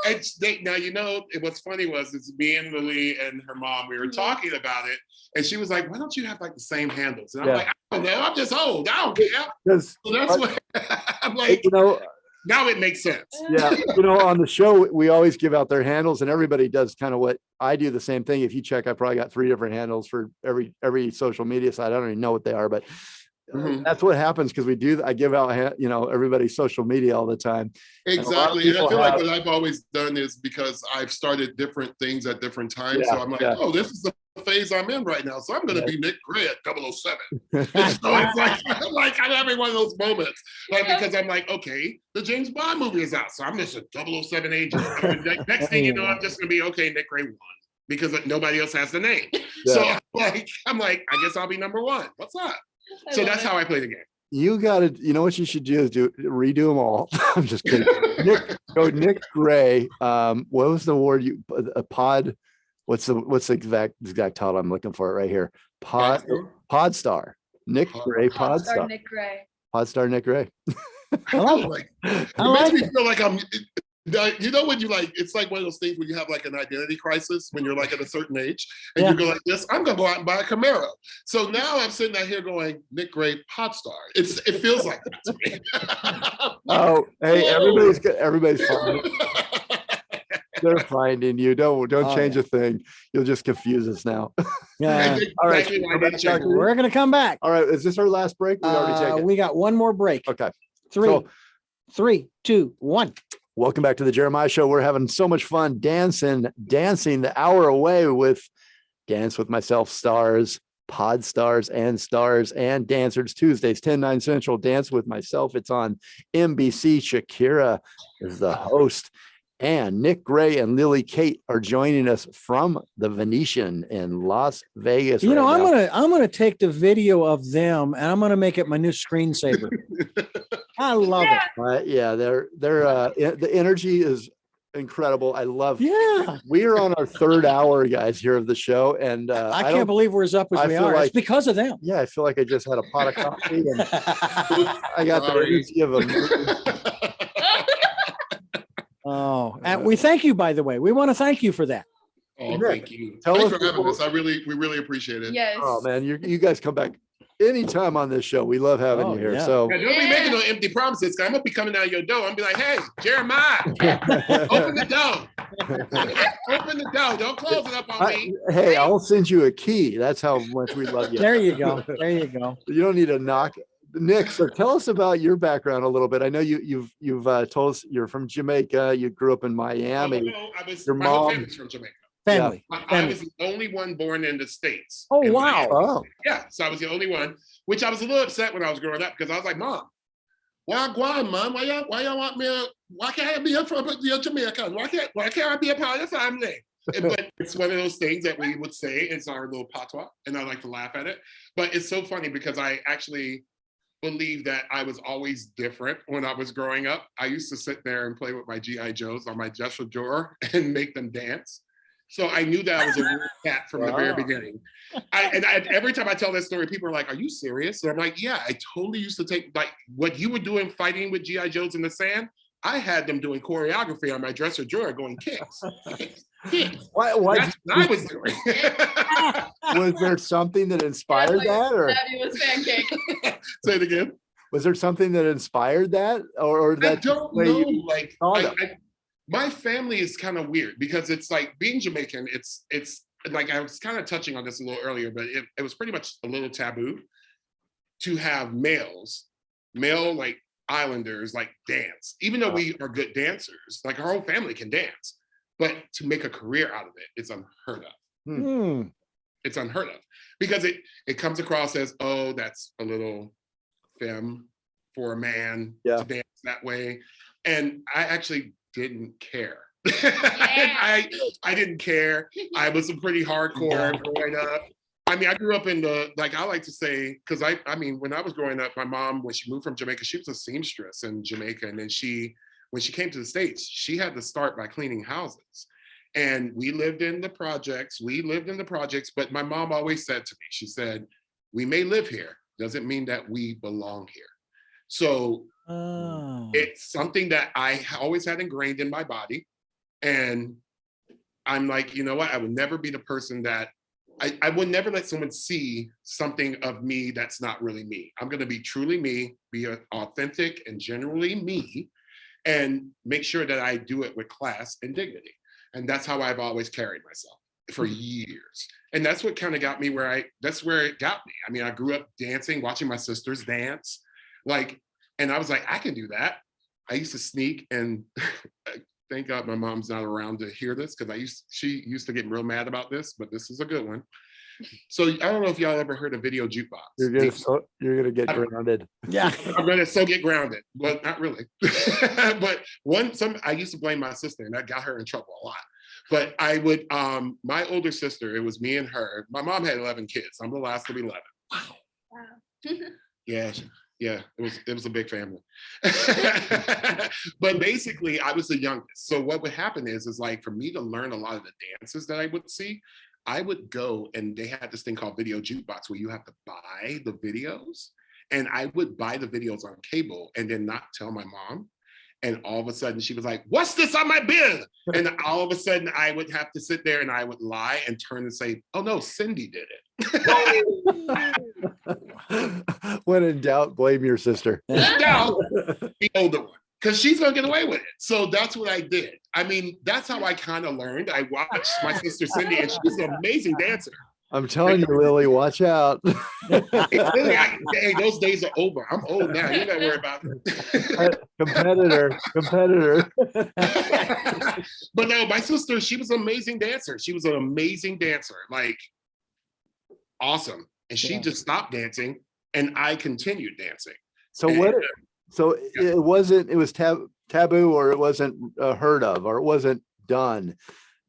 And now, you know, what's funny was it's me and Lily and her mom, we were talking about it. And she was like, why don't you have like the same handles? And I'm like, I don't know. I'm just old. I don't care. So that's what I'm like, you know, now it makes sense. Yeah, you know, on the show, we always give out their handles, and everybody does kind of what I do. The same thing. If you check, I probably got 3 different handles for every social media site. I don't even know what they are, but that's what happens because we do. I give out, you know, everybody's social media all the time. Exactly, and I feel like what I've always done is because I've started different things at different times. So I'm like, oh, this is the phase I'm in right now. So I'm going to be Nick Gray at 007. And so it's like I'm having one of those moments, like because I'm like, okay, the James Bond movie is out, so I'm just a 007 agent. Next thing you know, I'm just going to be Nick Gray 1 because nobody else has the name. So I'm like, I guess I'll be number 1. What's up? So that's how I play the game. You got to, you know what you should do is redo them all. I'm just kidding. Nick Gray. What was the word pod? What's the exact title I'm looking for right here? Podstar. Nick Gray, Podstar. Nick Gray. Podstar Nick Gray. It makes me feel like I'm. You know when you like, it's like one of those things where you have like an identity crisis when you're like at a certain age and you go like this, I'm gonna go out and buy a Camaro. So now I'm sitting out here going, Nick Gray, Podstar. It feels like that to me. Oh, hey, everybody's finding. They're finding you. Don't change a thing. You'll just confuse us now. Yeah. All right. We're gonna come back. All right. Is this our last break? We already take it. We got one more break. Okay. 3, 2, 1. Welcome back to the Jeremiah Show. We're having so much fun dancing the hour away with Dance with Myself stars, pod stars, and dancers. Tuesdays, 10/9 Central. Dance with Myself. It's on NBC. Shakira is the host. And Nick Gray and Lily Kate are joining us from the Venetian in Las Vegas. You know, I'm gonna take the video of them and I'm gonna make it my new screensaver. I love it. Yeah, they're the energy is incredible. I love. Yeah, we are on our 3rd hour, guys, here of the show, and I can't believe we're as up as we are. It's because of them. Yeah, I feel like I just had a pot of coffee and I got the energy of them. Oh, and we thank you, by the way. We want to thank you for that. Oh, thank you. Thanks for having us. We really appreciate it. Yes. Oh man, you guys come back anytime on this show. We love having you here. Yeah. So don't be making no empty promises. I'm gonna be coming out your door. I'm gonna be like, hey, Jeremiah, open the door. Open the door. Don't close it up on me. Hey, I'll send you a key. That's how much we love you. There you go. There you go. You don't need to knock. Nick, so tell us about your background a little bit. I know you've told us you're from Jamaica. You grew up in Miami. My whole family's from Jamaica. Family. I was the only one born in the States. Oh, wow. Oh. Yeah, so I was the only one, which I was a little upset when I was growing up because I was like, Mom, why, Mom? Why y'all want me? Why can't I be from Jamaica? Why can't I be a part of the family? But it's one of those things that we would say. It's our little patois, and I like to laugh at it. But it's so funny because I actually believe that I was always different when I was growing up. I used to sit there and play with my G.I. Joes on my dresser drawer and make them dance. So I knew that I was a weird cat from the very beginning. Every time I tell that story, people are like, are you serious? And I'm like, yeah, I totally used to take, like what you were doing fighting with G.I. Joes in the sand, I had them doing choreography on my dresser drawer going kicks. Why that's what I was doing. Was there something that inspired that, or say it again? Was there something that inspired that, or that? I don't know. My family is kind of weird because it's like being Jamaican. It's like I was kind of touching on this a little earlier, but it was pretty much a little taboo to have male like islanders like dance, even though we are good dancers. Like our whole family can dance. But to make a career out of it, it's unheard of. It's unheard of because it comes across as, oh, that's a little femme for a man to dance that way. And I actually didn't care. I didn't care. I was pretty hardcore growing up. I mean, I grew up in I like to say, because I mean, when I was growing up, my mom, when she moved from Jamaica, she was a seamstress in Jamaica. And then when she came to the States, she had to start by cleaning houses. And we lived in the projects. But my mom always said to me, she said, we may live here, doesn't mean that we belong here. So it's something that I always had ingrained in my body. And I'm like, you know what? I would never be the person that, I would never let someone see something of me that's not really me. I'm going to be truly me, be authentic and genuinely me, and make sure that I do it with class and dignity. And that's how I've always carried myself for years. And that's what kind of got me that's where it got me. I mean, I grew up dancing, watching my sisters dance, and I was like, I can do that. I used to sneak, and thank God my mom's not around to hear this, because she used to get real mad about this, but this is a good one. So I don't know if y'all ever heard of video jukebox. You're gonna get grounded. Yeah, I'm gonna get grounded. Well, not really. But I used to blame my sister, and that got her in trouble a lot. But I would, my older sister, it was me and her. My mom had 11 kids. I'm the last of 11. Wow. Yeah, it was a big family. But basically, I was the youngest. So what would happen is like, for me to learn a lot of the dances that I would see, I would go, and they had this thing called video jukebox where you have to buy the videos. And I would buy the videos on cable and then not tell my mom. And all of a sudden she was like, what's this on my bill? And all of a sudden I would have to sit there and I would lie and turn and say, oh no, Cindy did it. When in doubt, blame your sister. Now, the older one, because she's gonna get away with it. So that's what I did. I mean, that's how I kind of learned. I watched my sister Cindy, and she's an amazing dancer. I'm telling you, Lily, watch out. Hey, those days are over. I'm old now. You gotta worry about it. Competitor. But no, my sister, she was an amazing dancer. Like, awesome. And she just stopped dancing, and I continued dancing. It was taboo, or it wasn't heard of, or it wasn't done,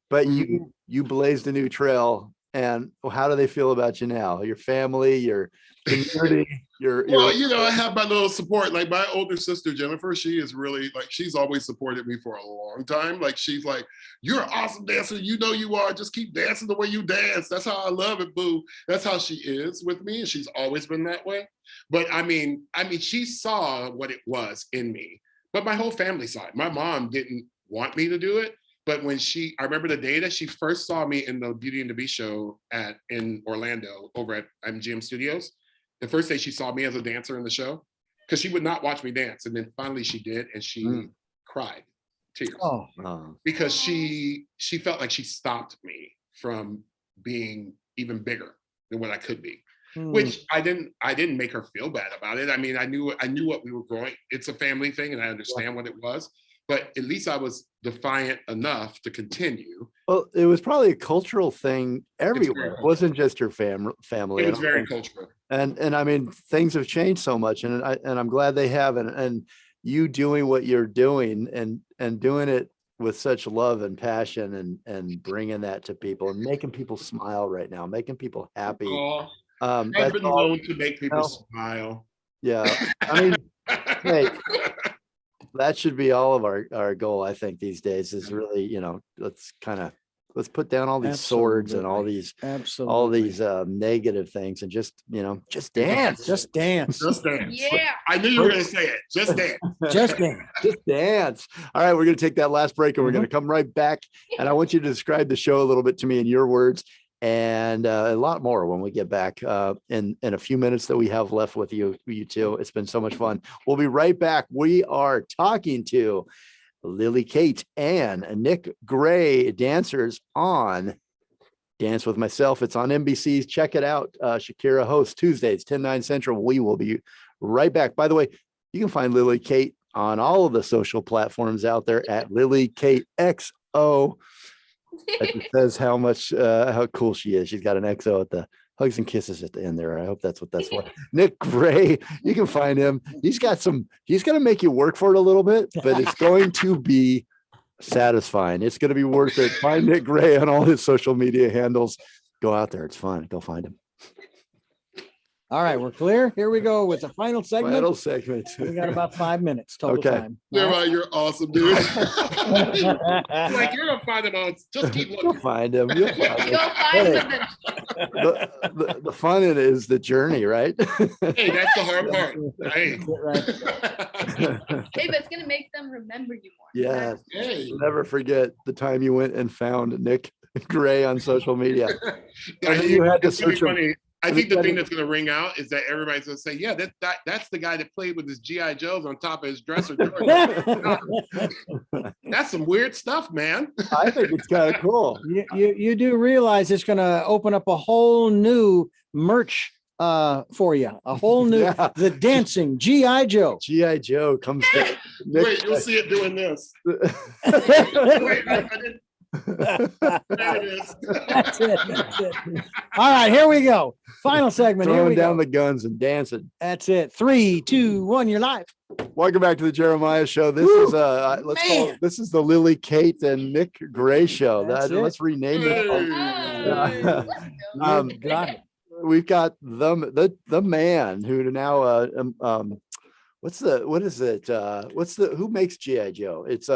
but you blazed a new trail. And how do they feel about you now? Your family, your community, well, you know, I have my little support. Like my older sister, Jennifer, she is really she's always supported me for a long time. Like, she's like, you're an awesome dancer. You know you are. Just keep dancing the way you dance. That's how I love it, boo. That's how she is with me. And she's always been that way. But I mean, she saw what it was in me. But my whole family saw it. My mom didn't want me to do it. But I remember the day that she first saw me in the Beauty and the Beast show in Orlando over at MGM Studios. The first day she saw me as a dancer in the show, because she would not watch me dance. And then finally she did, and she cried tears. Because she felt like she stopped me from being even bigger than what I could be. Which I didn't make her feel bad about it. I mean, I knew what we were growing. It's a family thing, and I understand what it was. But at least I was defiant enough to continue. Well, it was probably a cultural thing everywhere. It wasn't just your family. It was very cultural. And I mean, things have changed so much, and I'm glad they have. And you doing what you're doing and doing it with such love and passion, and bringing that to people and making people smile right now, making people happy. I've been known to make people smile. Yeah, I mean, hey. That should be all of our goal, I think, these days, is really, you know, let's put down all these swords and all these negative things, and just dance. Just dance. Yeah. I knew you were going to say it. Just dance. Just dance. Just dance. All right, we're going to take that last break, and we're going to come right back. And I want you to describe the show a little bit to me in your words, and a lot more when we get back in a few minutes that we have left with you two. It's been so much fun. We'll be right back. We are talking to Lily Kate and Nick Gray, dancers on Dance with Myself. It's on NBC. Check it out. Shakira hosts Tuesdays, 10/9 Central. We will be right back. By the way, you can find Lily Kate on all of the social platforms out there at Lily Kate XO. That just says how cool she is. She's got an XO at the hugs and kisses at the end there. I hope that's what that's for. Nick Gray, you can find him. He's going to make you work for it a little bit, but it's going to be satisfying. It's going to be worth it. Find Nick Gray on all his social media handles. Go out there. It's fun. Go find him. All right, we're clear. Here we go with the final segment. Final segment. We got about 5 minutes total Okay. time. Jeremiah, you're awesome, dude. Like, you're gonna find him on. Just keep You'll looking. find him. You'll find him. Go find Hey. something. The fun in it is the journey, right? Hey, that's the hard part. Hey. Hey, but it's gonna make them remember you more. Yeah. Hey. Never forget the time you went and found Nick Gray on social media. I And then you had to it's gonna be search him. funny. I think the thing that's going to ring out is that everybody's going to say, yeah, that's the guy that played with his G.I. Joes on top of his dresser. That's some weird stuff, man. I think it's kind of cool. You do realize it's going to open up a whole new merch for you, a whole new Yeah. the dancing GI Joe. G.I. Joe comes to Nick. Wait, you'll see it doing this. Wait, I didn't. There it is. That's it. All right, here we go. Final segment. Here Throwing we down go. the guns and dancing. That's it. 3, 2, 1. You're live. Welcome back to the Jeremiah Show. This is let's call it, this is the Lily Kate and Nick Gray Show. That's it. Let's rename it. Hey. Oh, Um, Got it. We've got the man who now who makes G.I. Joe? It's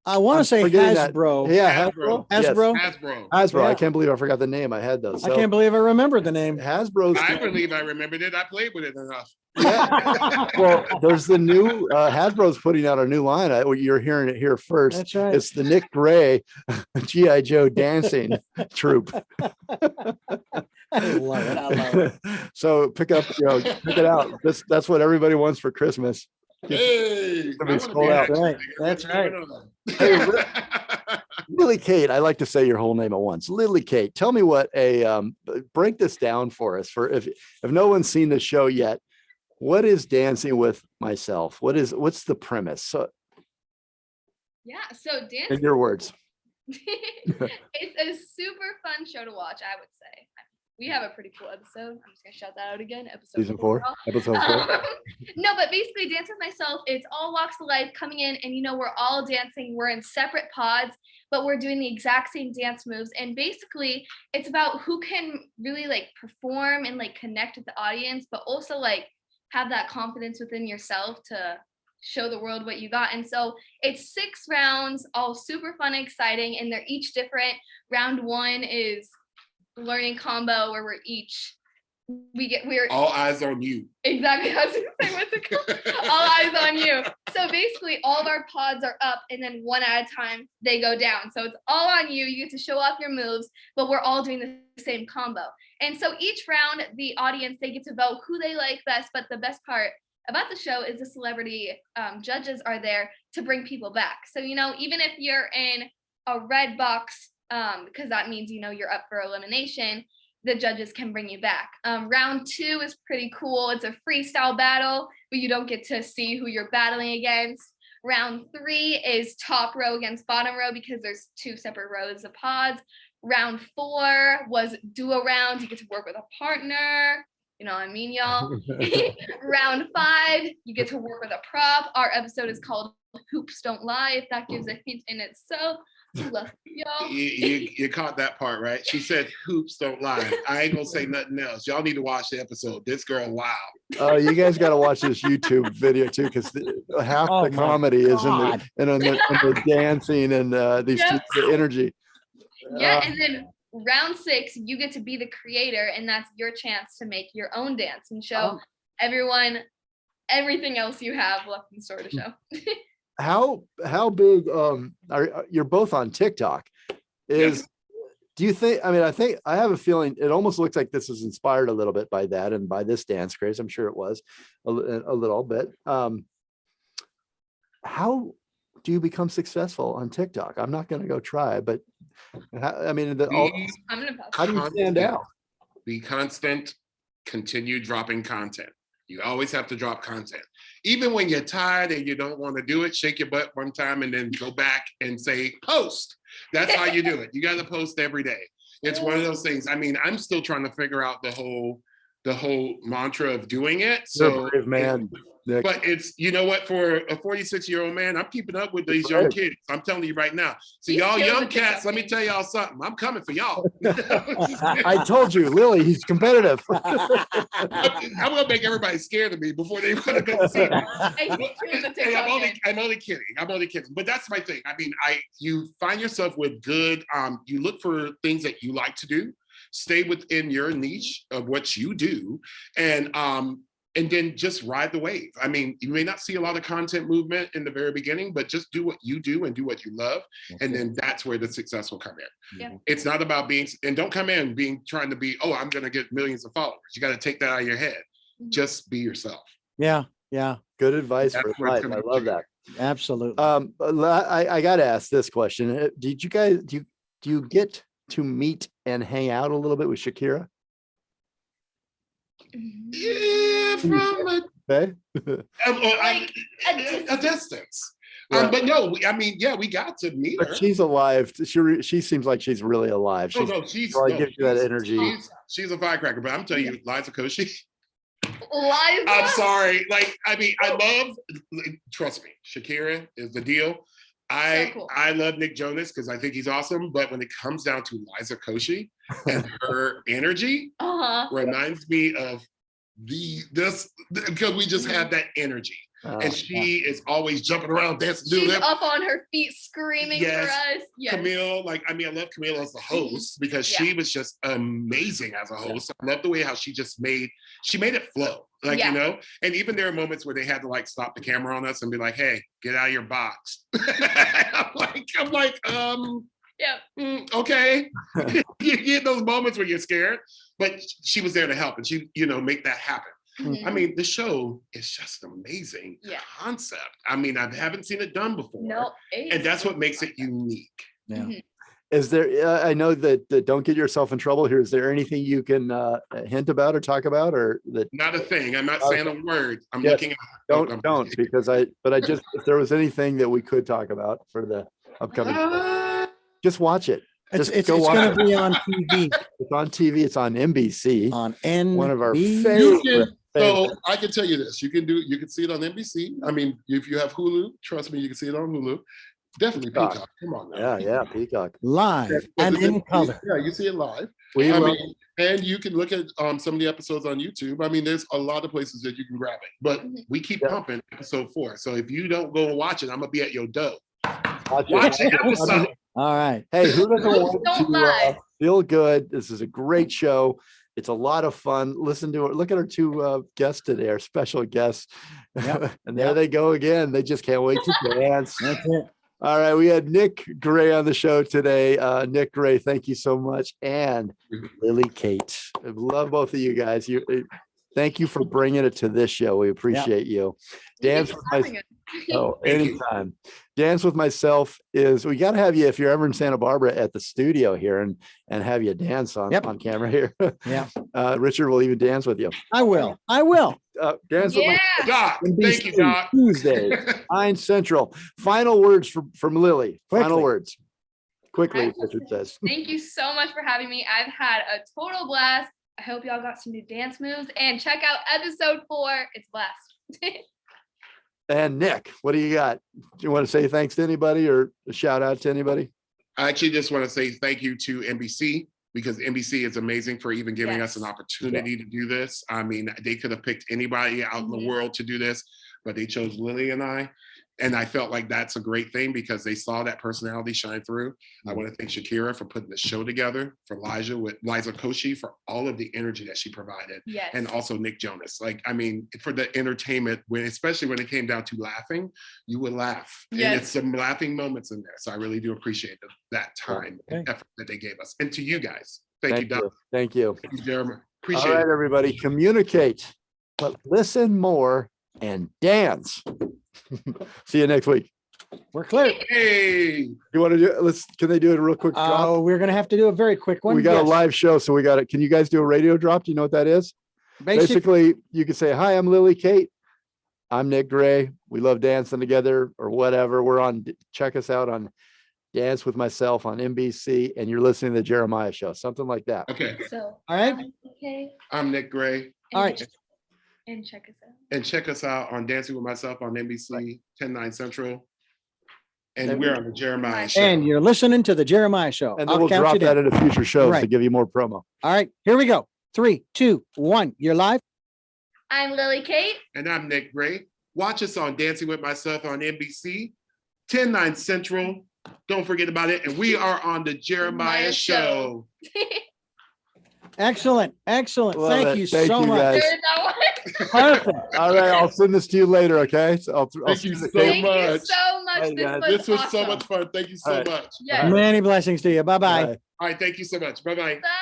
I want I'm to say forgetting that. Hasbro. Yeah, Hasbro. Hasbro. Hasbro. Hasbro. I Yeah. can't believe I forgot the name. I had those. I can't believe I remembered the name. Hasbro's. I believe I remembered it. I played with it enough. Well, there's the new Hasbro's putting out a new line. You're hearing it here first. That's right. It's the Nick Gray G.I. Joe dancing troupe. I love it. I love it. So pick it out. That's what everybody wants for Christmas. Hey, Somebody I scroll wanna out. be Right, action. that's What's right. going on? Lily Kate, I like to say your whole name at once. Lily Kate, tell me what break this down for us. For if no one's seen the show yet, what is Dancing with Myself? What's the premise? So, yeah. So dance. in your words. It's a super fun show to watch, I would say. We have a pretty cool episode. I'm just gonna shout that out again. Episode Season 4, episode 4. No, but basically Dance with Myself, it's all walks of life coming in, and we're all dancing. We're in separate pods, but we're doing the exact same dance moves. And basically it's about who can really perform and connect with the audience, but also have that confidence within yourself to show the world what you got. And so it's 6 rounds, all super fun, exciting, and they're each different. Round 1 is learning combo where we're All eyes on you. exactly. I was gonna say, what's it called? All eyes on you. So basically all of our pods are up, and then one at a time they go down. So it's all on you. You get to show off your moves, but we're all doing the same combo. And so each round, the audience, they get to vote who they like best. But the best part about the show is the celebrity judges are there to bring people back. So even if you're in a red box, because that means you're up for elimination, the judges can bring you back. Round 2 is pretty cool. It's a freestyle battle, but you don't get to see who you're battling against. Round 3 is top row against bottom row because there's 2 separate rows of pods. Round 4 was duo round. You get to work with a partner. You know what I mean, y'all? Round 5, you get to work with a prop. Our episode is called Hoops Don't Lie, if that gives a hint in itself. Love y'all. You caught that part, right? She said hoops don't lie. I ain't gonna say nothing else. Y'all need to watch the episode. This girl, wow. Oh, you guys got to watch this YouTube video too, because half Oh the my comedy is God. in the dancing and the energy. Yeah, and then round 6, you get to be the creator, and that's your chance to make your own dance and show everyone everything else you have left in store to show. How big are you're both on TikTok? Yes. Do you think, I have a feeling it almost looks like this is inspired a little bit by that and by this dance craze. I'm sure it was a little bit. How do you become successful on TikTok? I'm not going to go try, but how do you stand out? Be constant, continue dropping content. You always have to drop content. Even when you're tired and you don't want to do it, shake your butt one time and then go back and say, post. That's how you do it. You got to post every day. It's one of those things. I mean, I'm still trying to figure out the whole mantra of doing it. You're a brave man, Nick. But it's, you know what, for a 46-year-old man, I'm keeping up with these young kids. I'm telling you right now. So y'all young cats, let me tell y'all something. I'm coming for y'all. I told you, Lily, he's competitive. I'm gonna make everybody scared of me before they want to go see me. Hey, I'm only kidding. I'm only kidding. But that's my thing. I mean, you find yourself with good, you look for things that you like to do, stay within your niche of what you do, and then just ride the wave. I mean, you may not see a lot of content movement in the very beginning, but just do what you do and do what you love. Okay. And then that's where the success will come in. Yeah. It's not about and don't come in trying to be, I'm going to get millions of followers. You got to take that out of your head. Just be yourself. Yeah. Yeah. Good advice for life. I love that. Absolutely. I got to ask this question. Did you guys, do you get to meet and hang out a little bit with Shakira? Yeah, from a distance. Yeah. But no, I mean, yeah, we got to meet her. But she's alive. She seems like she's really alive. She's gives you that energy. She's a firecracker. But I'm telling you, Liza Koshy. Liza. I'm sorry. Like, I mean, trust me, Shakira is the deal. I love Nick Jonas because I think he's awesome. But when it comes down to Liza Koshy and her energy, reminds me of this because we just have that energy. And she is always jumping around, dancing. She's up on her feet, screaming for us. Yes. Camille, I love Camille as the host because she was just amazing as a host. I love the way how she made it flow. You know, and even there are moments where they had to stop the camera on us and be like, "Hey, get out of your box." I'm like, okay. You get those moments where you're scared, but she was there to help and she, make that happen. Mm-hmm. I mean, the show is just amazing concept. I mean, I haven't seen it done before. No, and that's what makes it unique. Yeah. Mm-hmm. Is there, I know that don't get yourself in trouble here. Is there anything you can hint about or talk about or that? Not a thing. I'm not saying a word. I'm looking at don't because if there was anything that we could talk about for the upcoming just watch it. It's going to be on TV. It's on TV. It's on NBC. On NBC. One of our favorite. So I can tell you this. You can see it on NBC. I mean, if you have Hulu, trust me, you can see it on Hulu. Definitely Peacock. Come on now. Yeah, Peacock. Live and in color. Yeah, you see it live. And you can look at some of the episodes on YouTube. I mean, there's a lot of places that you can grab it. But we keep pumping episode 4. So if you don't go and watch it, I'm gonna be at your door. Watch the episode. All right. Hey, who doesn't want to feel good? This is a great show. It's a lot of fun. Listen to it. Look at our 2 guests today, our special guests. Yep. And there they go again. They just can't wait to dance. That's it. All right. We had Nick Gray on the show today. Nick Gray, thank you so much. And Lily Kate. I love both of you guys. Thank you for bringing it to this show. We appreciate you. Dance with anytime. Dance with Myself is, we got to have you, if you're ever in Santa Barbara, at the studio here and have you dance on camera here. Yeah. Richard will even dance with you. I will. Dance with Myself. Thank you, Doc. Tuesday, 9 Central. Final words from Lily. Final words. Quickly, Richard says. Thank you so much for having me. I've had a total blast. I hope y'all got some new dance moves and check out episode 4. It's blast. And Nick, what do you got? Do you want to say thanks to anybody or a shout out to anybody? I actually just want to say thank you to NBC because NBC is amazing for even giving us an opportunity to do this. I mean, they could have picked anybody out in the world to do this, but they chose Lily and I. And I felt like that's a great thing because they saw that personality shine through. I want to thank Shakira for putting the show together, for Liza Koshy for all of the energy that she provided, and also Nick Jonas. For the entertainment, especially when it came down to laughing, you would laugh. Yes. And it's some laughing moments in there. So I really do appreciate that time and effort that they gave us. And to you guys, thank you, Doc. Thank you. Thank you, Jeremy. Appreciate it. All right, everybody, communicate, but listen more and dance. See you next week. We're clear. Hey, you want to do? Can they do it a real quick drop? We're gonna have to do a very quick one. We got a live show, so we got it. Can you guys do a radio drop? Do you know what that is? Basically, you can say, "Hi, I'm Lily Kate. I'm Nick Gray. We love dancing together," or whatever. Check us out on Dance with Myself on NBC, and you're listening to the Jeremiah Show, something like that. Okay. So, All right. okay. I'm Nick Gray. All right. And check us out. And check us out on Dancing with Myself on NBC, 10/9 Central. There And we we're go. on the Jeremiah Show. And you're listening to the Jeremiah Show. And then I'll we'll count drop you that down. into future shows Right. to give you more promo. All right, here we go. 3, 2, 1. You're live. I'm Lily Kate. And I'm Nick Gray. Watch us on Dancing with Myself on NBC, 10/9 Central. Don't forget about it. And we are on the Jeremiah Show. Excellent. Excellent. Love Thank it. you Thank so you, much. guys. There's that one. Perfect. All right, I'll send this to you later. Okay. So I'll Thank send you the so tape. Thank you much. so much. Hey, guys. This This was awesome. so much fun. Thank you so All right. much. Yes. Many blessings to you. Bye-bye. Bye. All right. Thank you so much. Bye-bye. Bye.